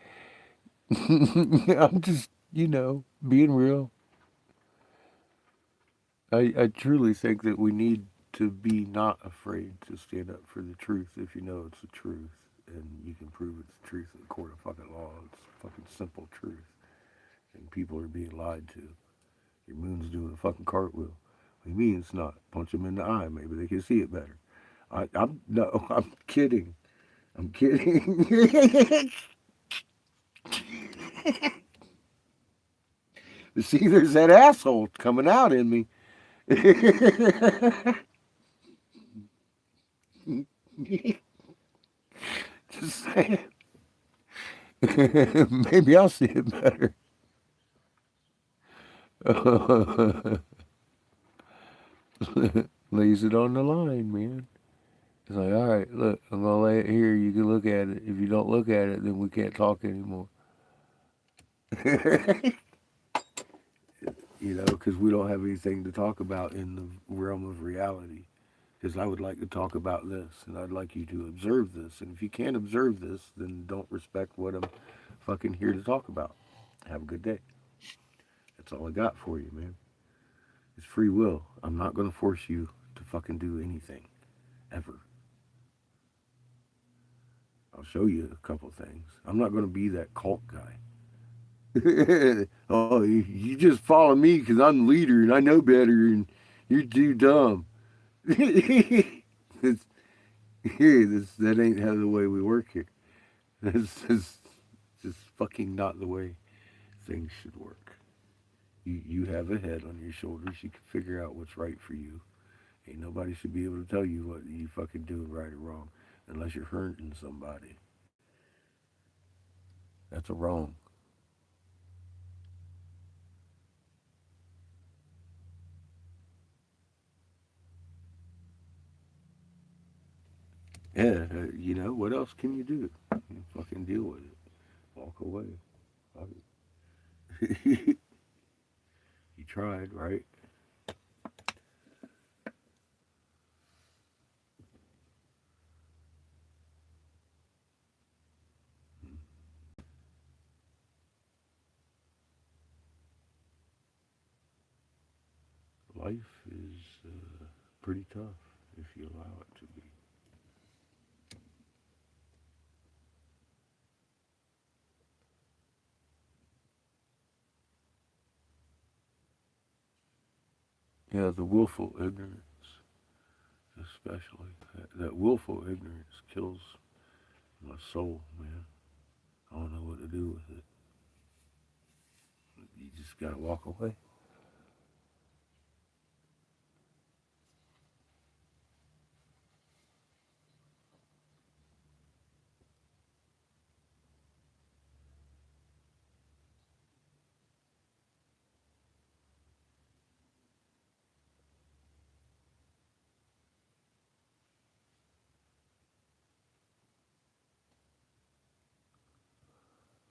just, being real. I truly think that we need to be not afraid to stand up for the truth if you know it's the truth and you can prove it's the truth in the court of fucking law. It's fucking simple truth. And people are being lied to. Your moon's doing a fucking cartwheel. What do you mean it's not? Punch them in the eye. Maybe they can see it better. I'm no, I'm kidding. I'm kidding. See, there's that asshole coming out in me. Just saying. Maybe I'll see it better. Lays it on the line, man. It's like, all right, look, I'm gonna lay it here. You can look at it. If you don't look at it, then we can't talk anymore. Because we don't have anything to talk about in the realm of reality. Because I would like to talk about this, and I'd like you to observe this. And if you can't observe this, then don't respect what I'm fucking here to talk about. Have a good day. That's all I got for you, man. It's free will. I'm not gonna force you to fucking do anything, ever. I'll show you a couple things. I'm not gonna be that cult guy. Oh, you just follow me because I'm the leader and I know better and you're too dumb. This, that ain't how the way we work here. This is just fucking not the way things should work. You have a head on your shoulders. You can figure out what's right for you. Ain't nobody should be able to tell you what you fucking doing right or wrong unless you're hurting somebody. That's a wrong. Yeah, you know, what else can you do? You fucking deal with it. Walk away. Fuck it. You tried, right? Life is pretty tough if you allow it to be. Yeah, the willful ignorance, especially. That willful ignorance kills my soul, man. I don't know what to do with it. You just gotta walk away.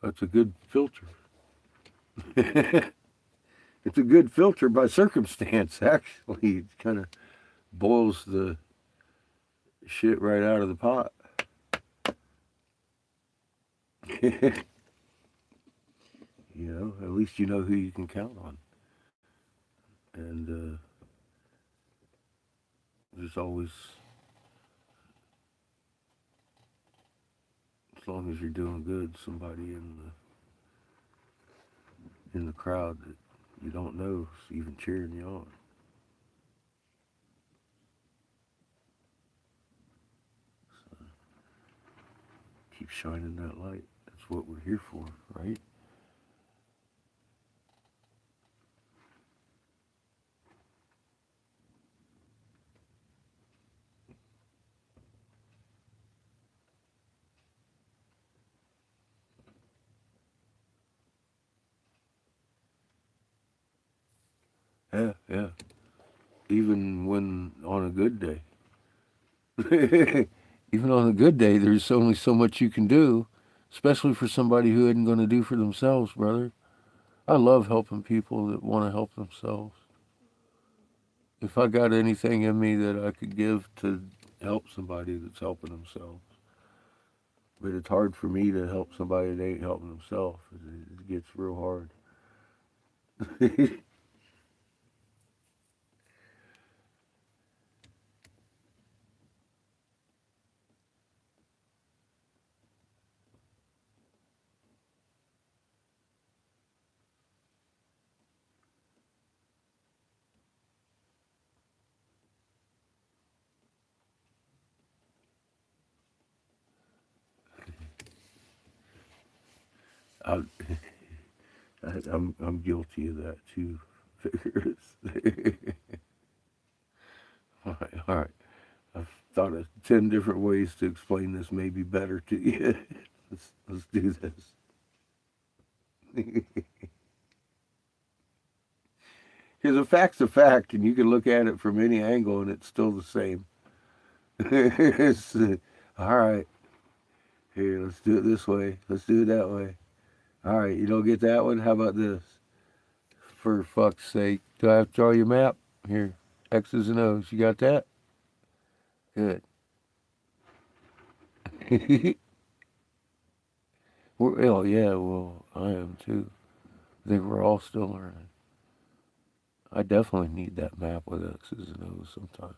That's a good filter. It's a good filter by circumstance, actually. It kind of boils the shit right out of the pot. You know, at least you know who you can count on. And there's always, as long as you're doing good, somebody in the crowd that you don't know is even cheering you on. So keep shining that light. That's what we're here for, right? Yeah, yeah. Even when on a good day. Even on a good day, there's only so much you can do, especially for somebody who isn't going to do for themselves, brother. I love helping people that want to help themselves. If I got anything in me that I could give to help somebody that's helping themselves, but it's hard for me to help somebody that ain't helping themselves. It gets real hard. I, I'm guilty of that too. All right. I've thought of 10 different ways to explain this maybe better to you. Let's do this. Because a fact's a fact, and you can look at it from any angle, and it's still the same. It's, all right, here, let's do it this way. Let's do it that way. All right, you don't get that one? How about this? For fuck's sake. Do I have to draw your map? Here, X's and O's. You got that? Good. Oh, yeah, well, I am too. I think we're all still learning. I definitely need that map with X's and O's sometimes.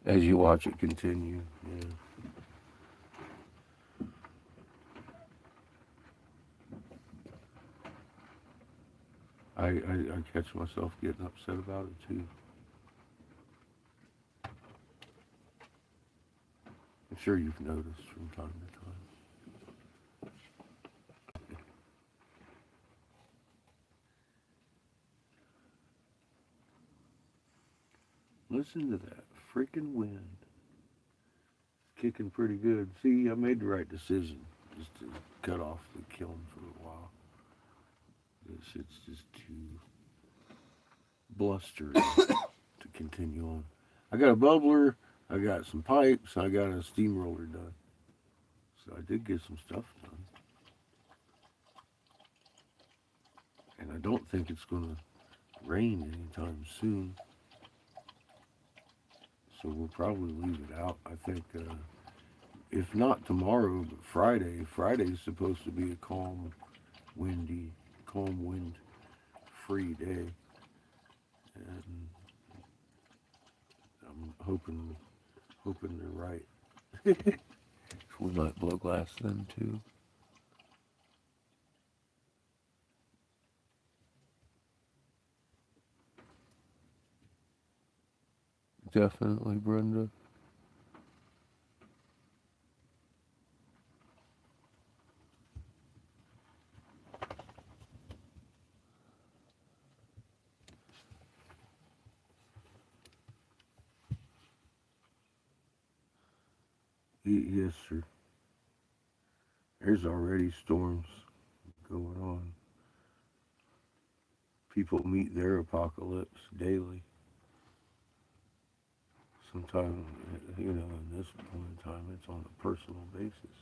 As you watch it continue. Yeah. I catch myself getting upset about it too. I'm sure you've noticed from time to time. Listen to that freaking wind. It's kicking pretty good. See, I made the right decision just to cut off the kiln for a while. This shit's just too blustery to continue on. I got a bubbler, I got some pipes, I got a steamroller done. So I did get some stuff done. And I don't think it's going to rain anytime soon. So we'll probably leave it out. I think, if not tomorrow, but Friday. Friday's supposed to be a calm wind free day. And I'm hoping they're right. We might blow glass then too. Definitely, Brenda. Yes, sir. There's already storms going on. People meet their apocalypse daily. Sometimes, in this point in time, it's on a personal basis.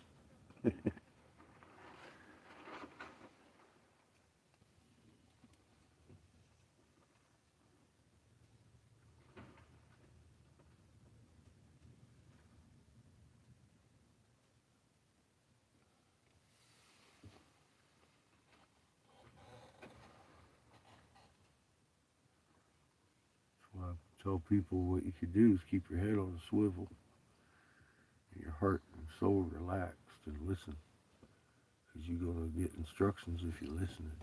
So I tell people what you could do is keep your head on a swivel, and your heart and soul relaxed, and listen. Because you're going to get instructions if you're listening.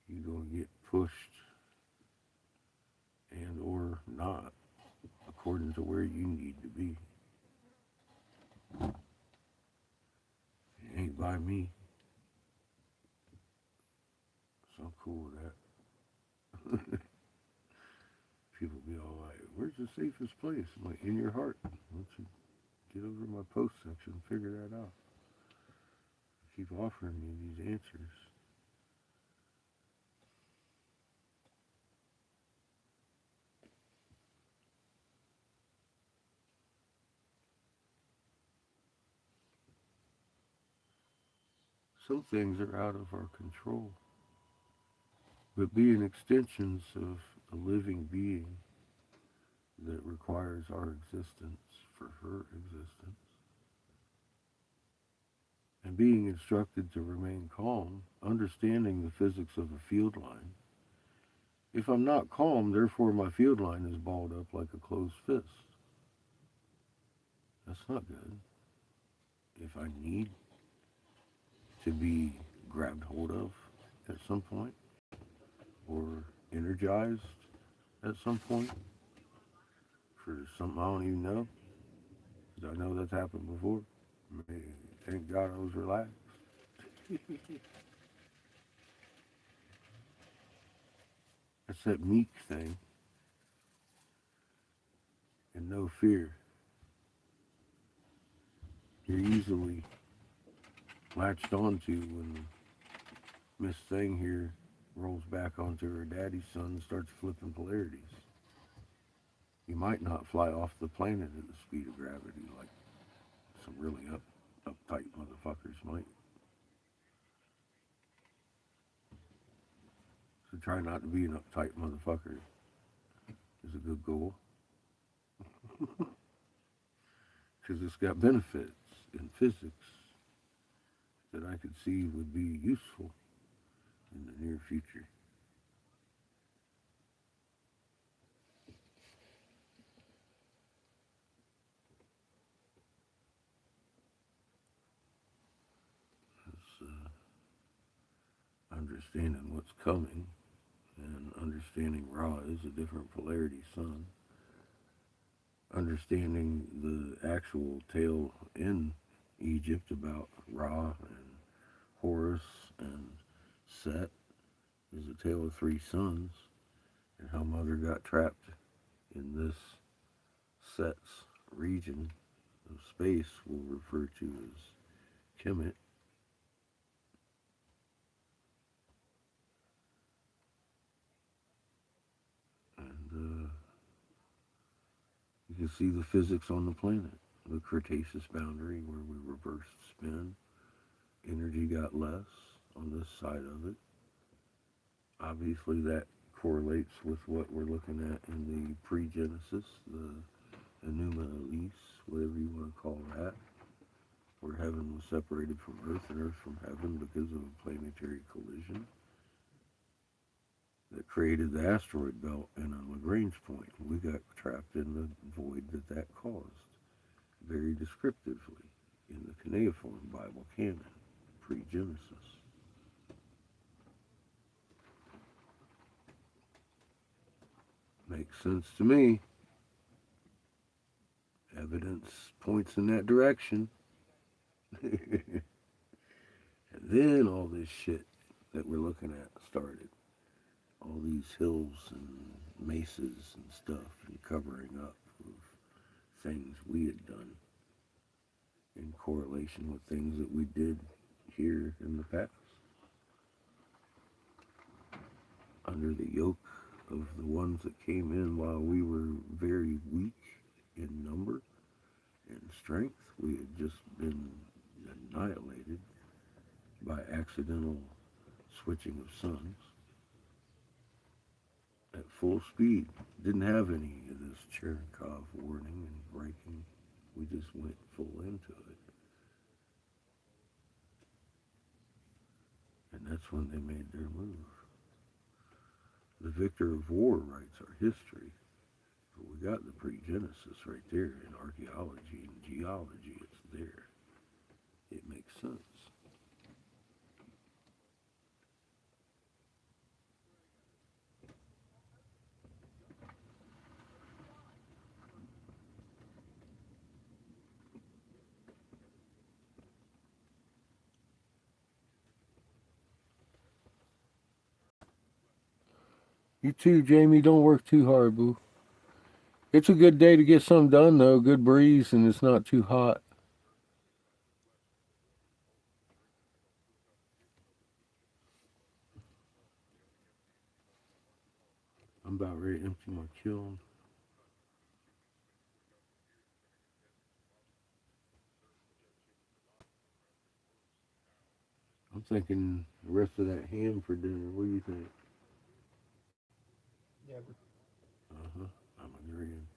You're going to get pushed and or not according to where you need to be. It ain't by me. So I'm cool with that. People be all like, where's the safest place? I'm like, in your heart. Why don't you get over to my post section and figure that out? Keep offering me these answers. Some things are out of our control, but being extensions of a living being that requires our existence for her existence, and being instructed to remain calm, understanding the physics of a field line. If I'm not calm, therefore my field line is balled up like a closed fist. That's not good. If I need to be grabbed hold of at some point or energized at some point for something I don't even know, because I know that's happened before. Thank God I was relaxed. That's that meek thing and no fear. You're easily latched onto when Miss Thing here rolls back onto her daddy's son and starts flipping polarities. You might not fly off the planet at the speed of gravity like some really uptight motherfuckers might. So try not to be an uptight motherfucker is a good goal. Because it's got benefits in physics that I could see would be useful in the near future. It's understanding what's coming and understanding Ra is a different polarity sun. Understanding the actual tale in Egypt about Ra and Horus and Set is a tale of three sons and how Mother got trapped in this Set's region of space we'll refer to as Kemet. can see the physics on the planet. The Cretaceous boundary where we reversed spin. Energy got less on this side of it. Obviously, that correlates with what we're looking at in the pre-Genesis, the Enuma Elish, whatever you want to call that, where heaven was separated from earth and earth from heaven because of a planetary collision that created the asteroid belt and a Lagrange point. We got trapped in the void that caused, very descriptively, in the cuneiform Bible canon, pre-Genesis. Makes sense to me. Evidence points in that direction. And then all this shit that we're looking at started. All these hills and mesas and stuff and covering up of things we had done in correlation with things that we did here in the past. Under the yoke of the ones that came in while we were very weak in number and strength, we had just been annihilated by accidental switching of suns at full speed. Didn't have any of this Cherenkov warning and braking. We just went full into it. And that's when they made their move. The victor of war writes our history. But we got the pre-Genesis right there in archaeology and geology. It's there. It makes sense. You too, Jamie. Don't work too hard, boo. It's a good day to get something done, though. Good breeze, and it's not too hot. I'm about ready to empty my kiln. I'm thinking the rest of that ham for dinner. What do you think? Never. Uh-huh. I'm agreeing.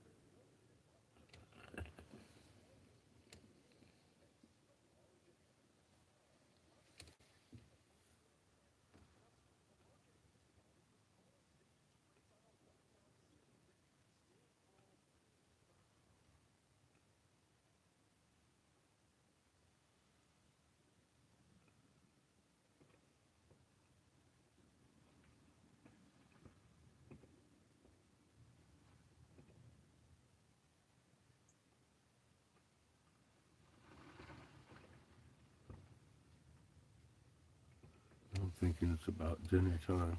I'm thinking it's about dinner time.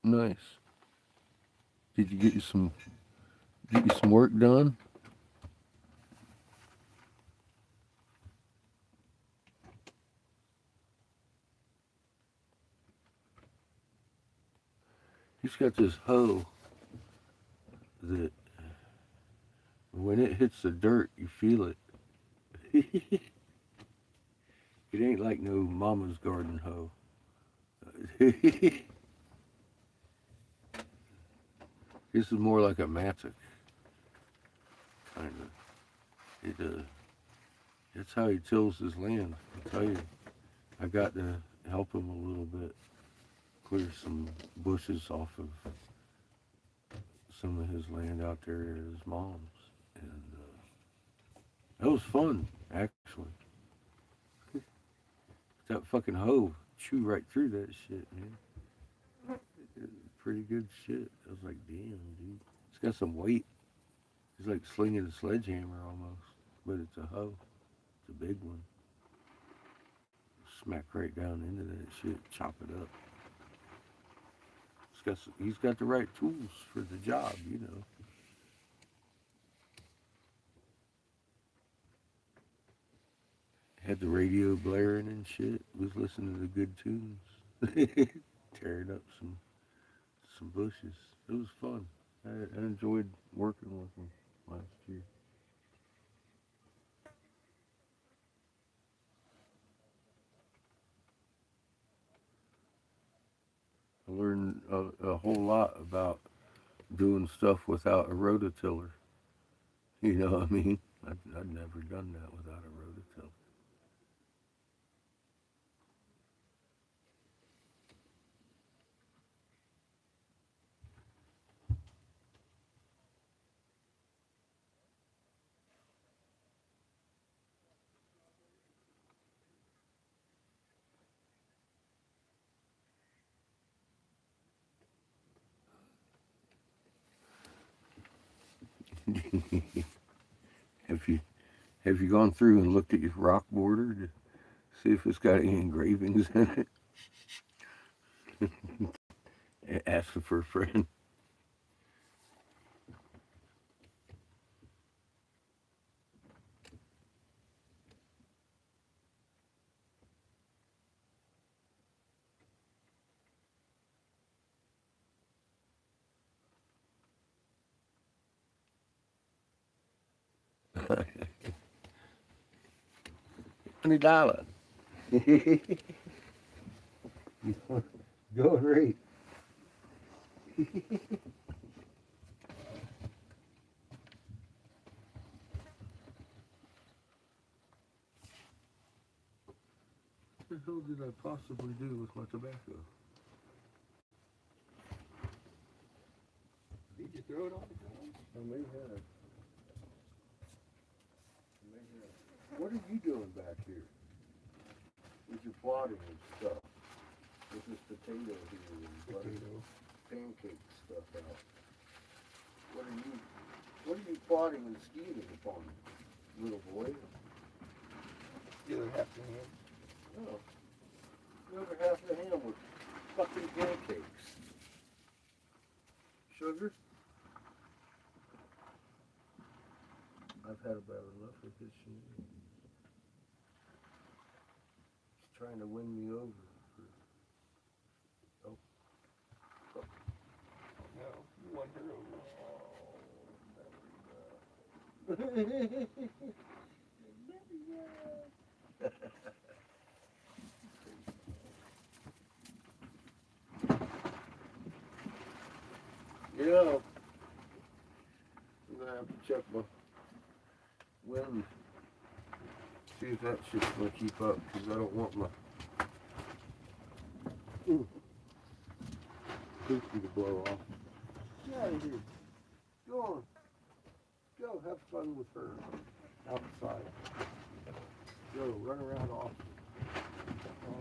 Nice. Did you get you some work done? He's got this hoe that when it hits the dirt, you feel it. It ain't like no mama's garden hoe. This is more like a mattock, kind of. That's how he tills his land. I tell you, I got to help him a little bit, clear some bushes off of some of his land out there at his mom's, and that was fun, actually. That fucking hoe chew right through that shit, man. Pretty good shit. I was like, damn, dude. It's got some weight. It's like slinging a sledgehammer almost, but it's a hoe. It's a big one. Smack right down into that shit, chop it up. He's got the right tools for the job, you know. Had the radio blaring and shit. Was listening to the good tunes. Tearing up some bushes. It was fun. I enjoyed working with them last year. I learned a whole lot about doing stuff without a rototiller. You know what I mean? I'd never done that without a rototiller. Have you have you gone through and looked at your rock border to see if it's got any engravings in it? Ask for a friend. $20. Going rate. What the hell did I possibly do with my tobacco? Did you throw it on the ground? I may have. What are you doing back here? With your plotting and stuff. With this potato here and Potato. pancake stuff out. What are you plotting and scheming upon, little boy? The other half the hand. Oh. The other half of the ham with fucking pancakes. Sugar? I've had about enough of this shit. He's trying to win me over. No, you won her over. Yeah. I'm gonna have to check my wind. See if that shit's gonna keep up, because I don't want my poopy to blow off. Get out of here. Go on. Go have fun with her outside. Go run around off. Oh, no.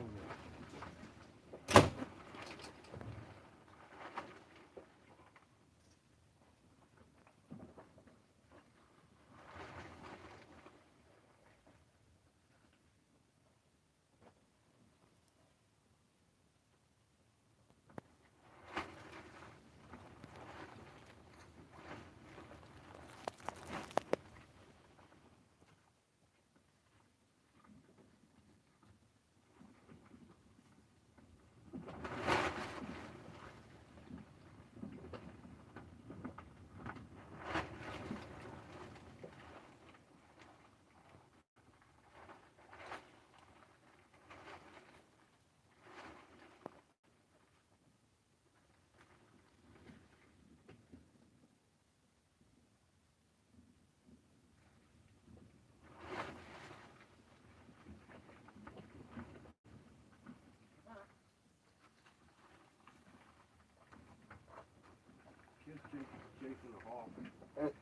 Kid's chasing a hawk. That's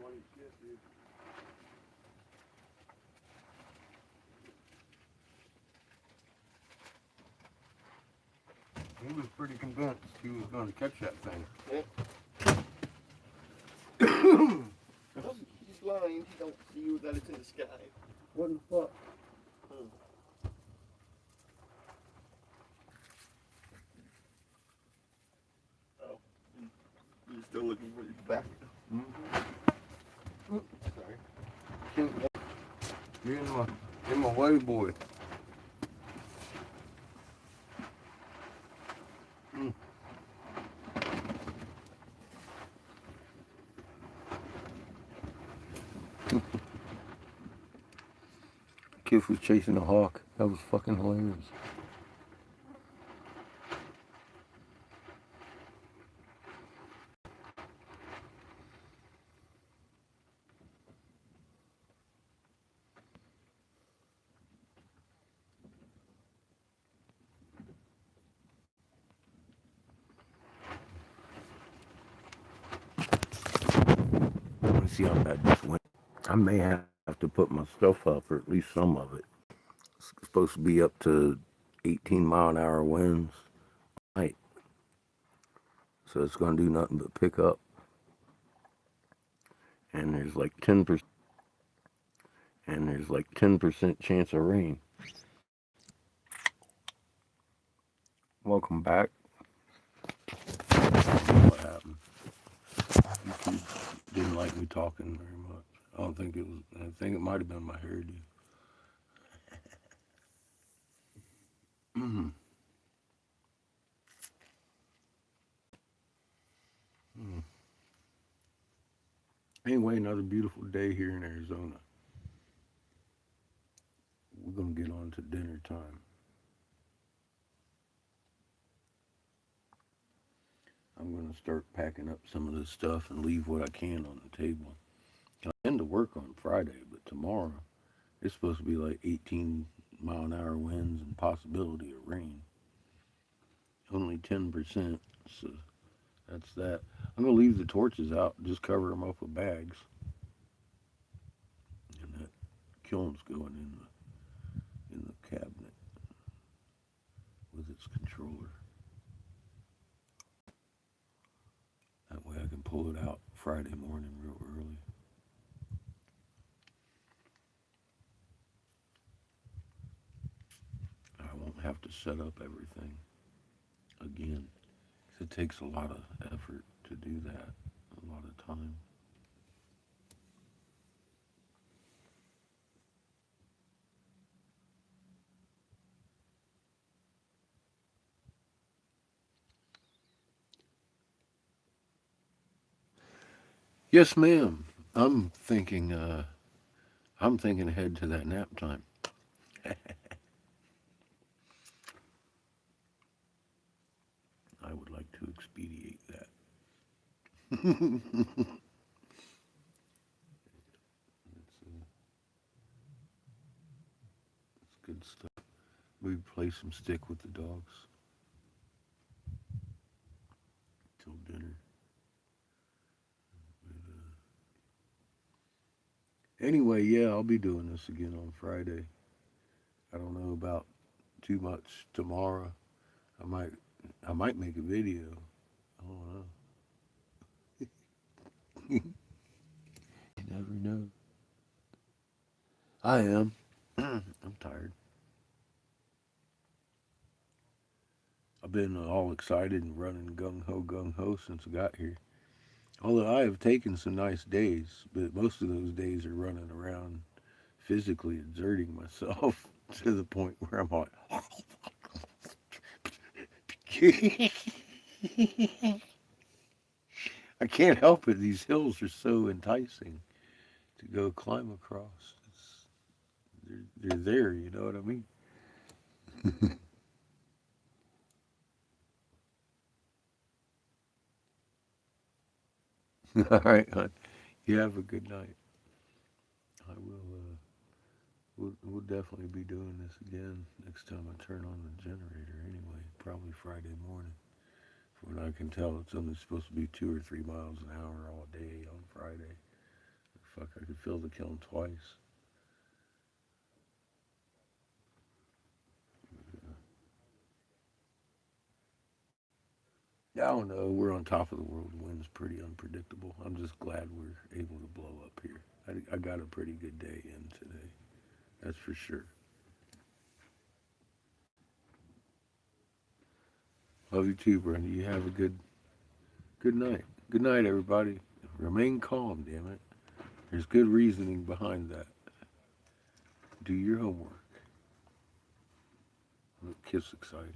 funny shit, dude. He was pretty convinced he was going to catch that thing. Yeah. He's blind. He don't see that it's in the sky. What the fuck? Back. Sorry. You're in my way, boy. Kid was chasing a hawk. That was fucking hilarious. I want to see how bad this went. I may have to put my stuff up, or at least some of it. It's supposed to be up to 18-mile-an-hour winds night. So it's going to do nothing but pick up. And there's like 10% chance of rain. Welcome back. What happened? YouTube didn't like me talking very much. I don't think it was. I think it might have been my hairdo. Anyway, another beautiful day here in Arizona. We're gonna get on to dinner time. I'm gonna start packing up some of this stuff and leave what I can on the table. I tend to work on Friday, but tomorrow it's supposed to be like 18-mile-an-hour winds and possibility of rain. Only 10%, so that's that. I'm gonna leave the torches out, just cover them up with bags, and that kiln's going in the cabinet with its controller. That way I can pull it out Friday morning real early. I won't have to set up everything again. It takes a lot of effort to do that, a lot of time. Yes, ma'am. I'm thinking. I'm thinking ahead to that nap time. I would like to expedite that. It's good stuff. We play some stick with the dogs till dinner. Anyway, yeah, I'll be doing this again on Friday. I don't know about too much tomorrow. I might, I might make a video. I don't know. You never know. I am. I'm tired. I've been all excited and running gung ho since I got here. Although I have taken some nice days, but most of those days are running around physically exerting myself to the point where I'm like, I can't help it. These hills are so enticing to go climb across. They're there, you know what I mean? All right, hon. You have a good night. I will. We'll definitely be doing this again next time I turn on the generator. Anyway, probably Friday morning. From what I can tell, it's only supposed to be 2 or 3 miles an hour all day on Friday. Fuck, I could fill the kiln twice. Yeah, I don't know. We're on top of the world. The wind's pretty unpredictable. I'm just glad we're able to blow up here. I got a pretty good day in today. That's for sure. Love you too, Brenda. You have a good night. Good night, everybody. Remain calm, damn it. There's good reasoning behind that. Do your homework. Look, Kid's excited.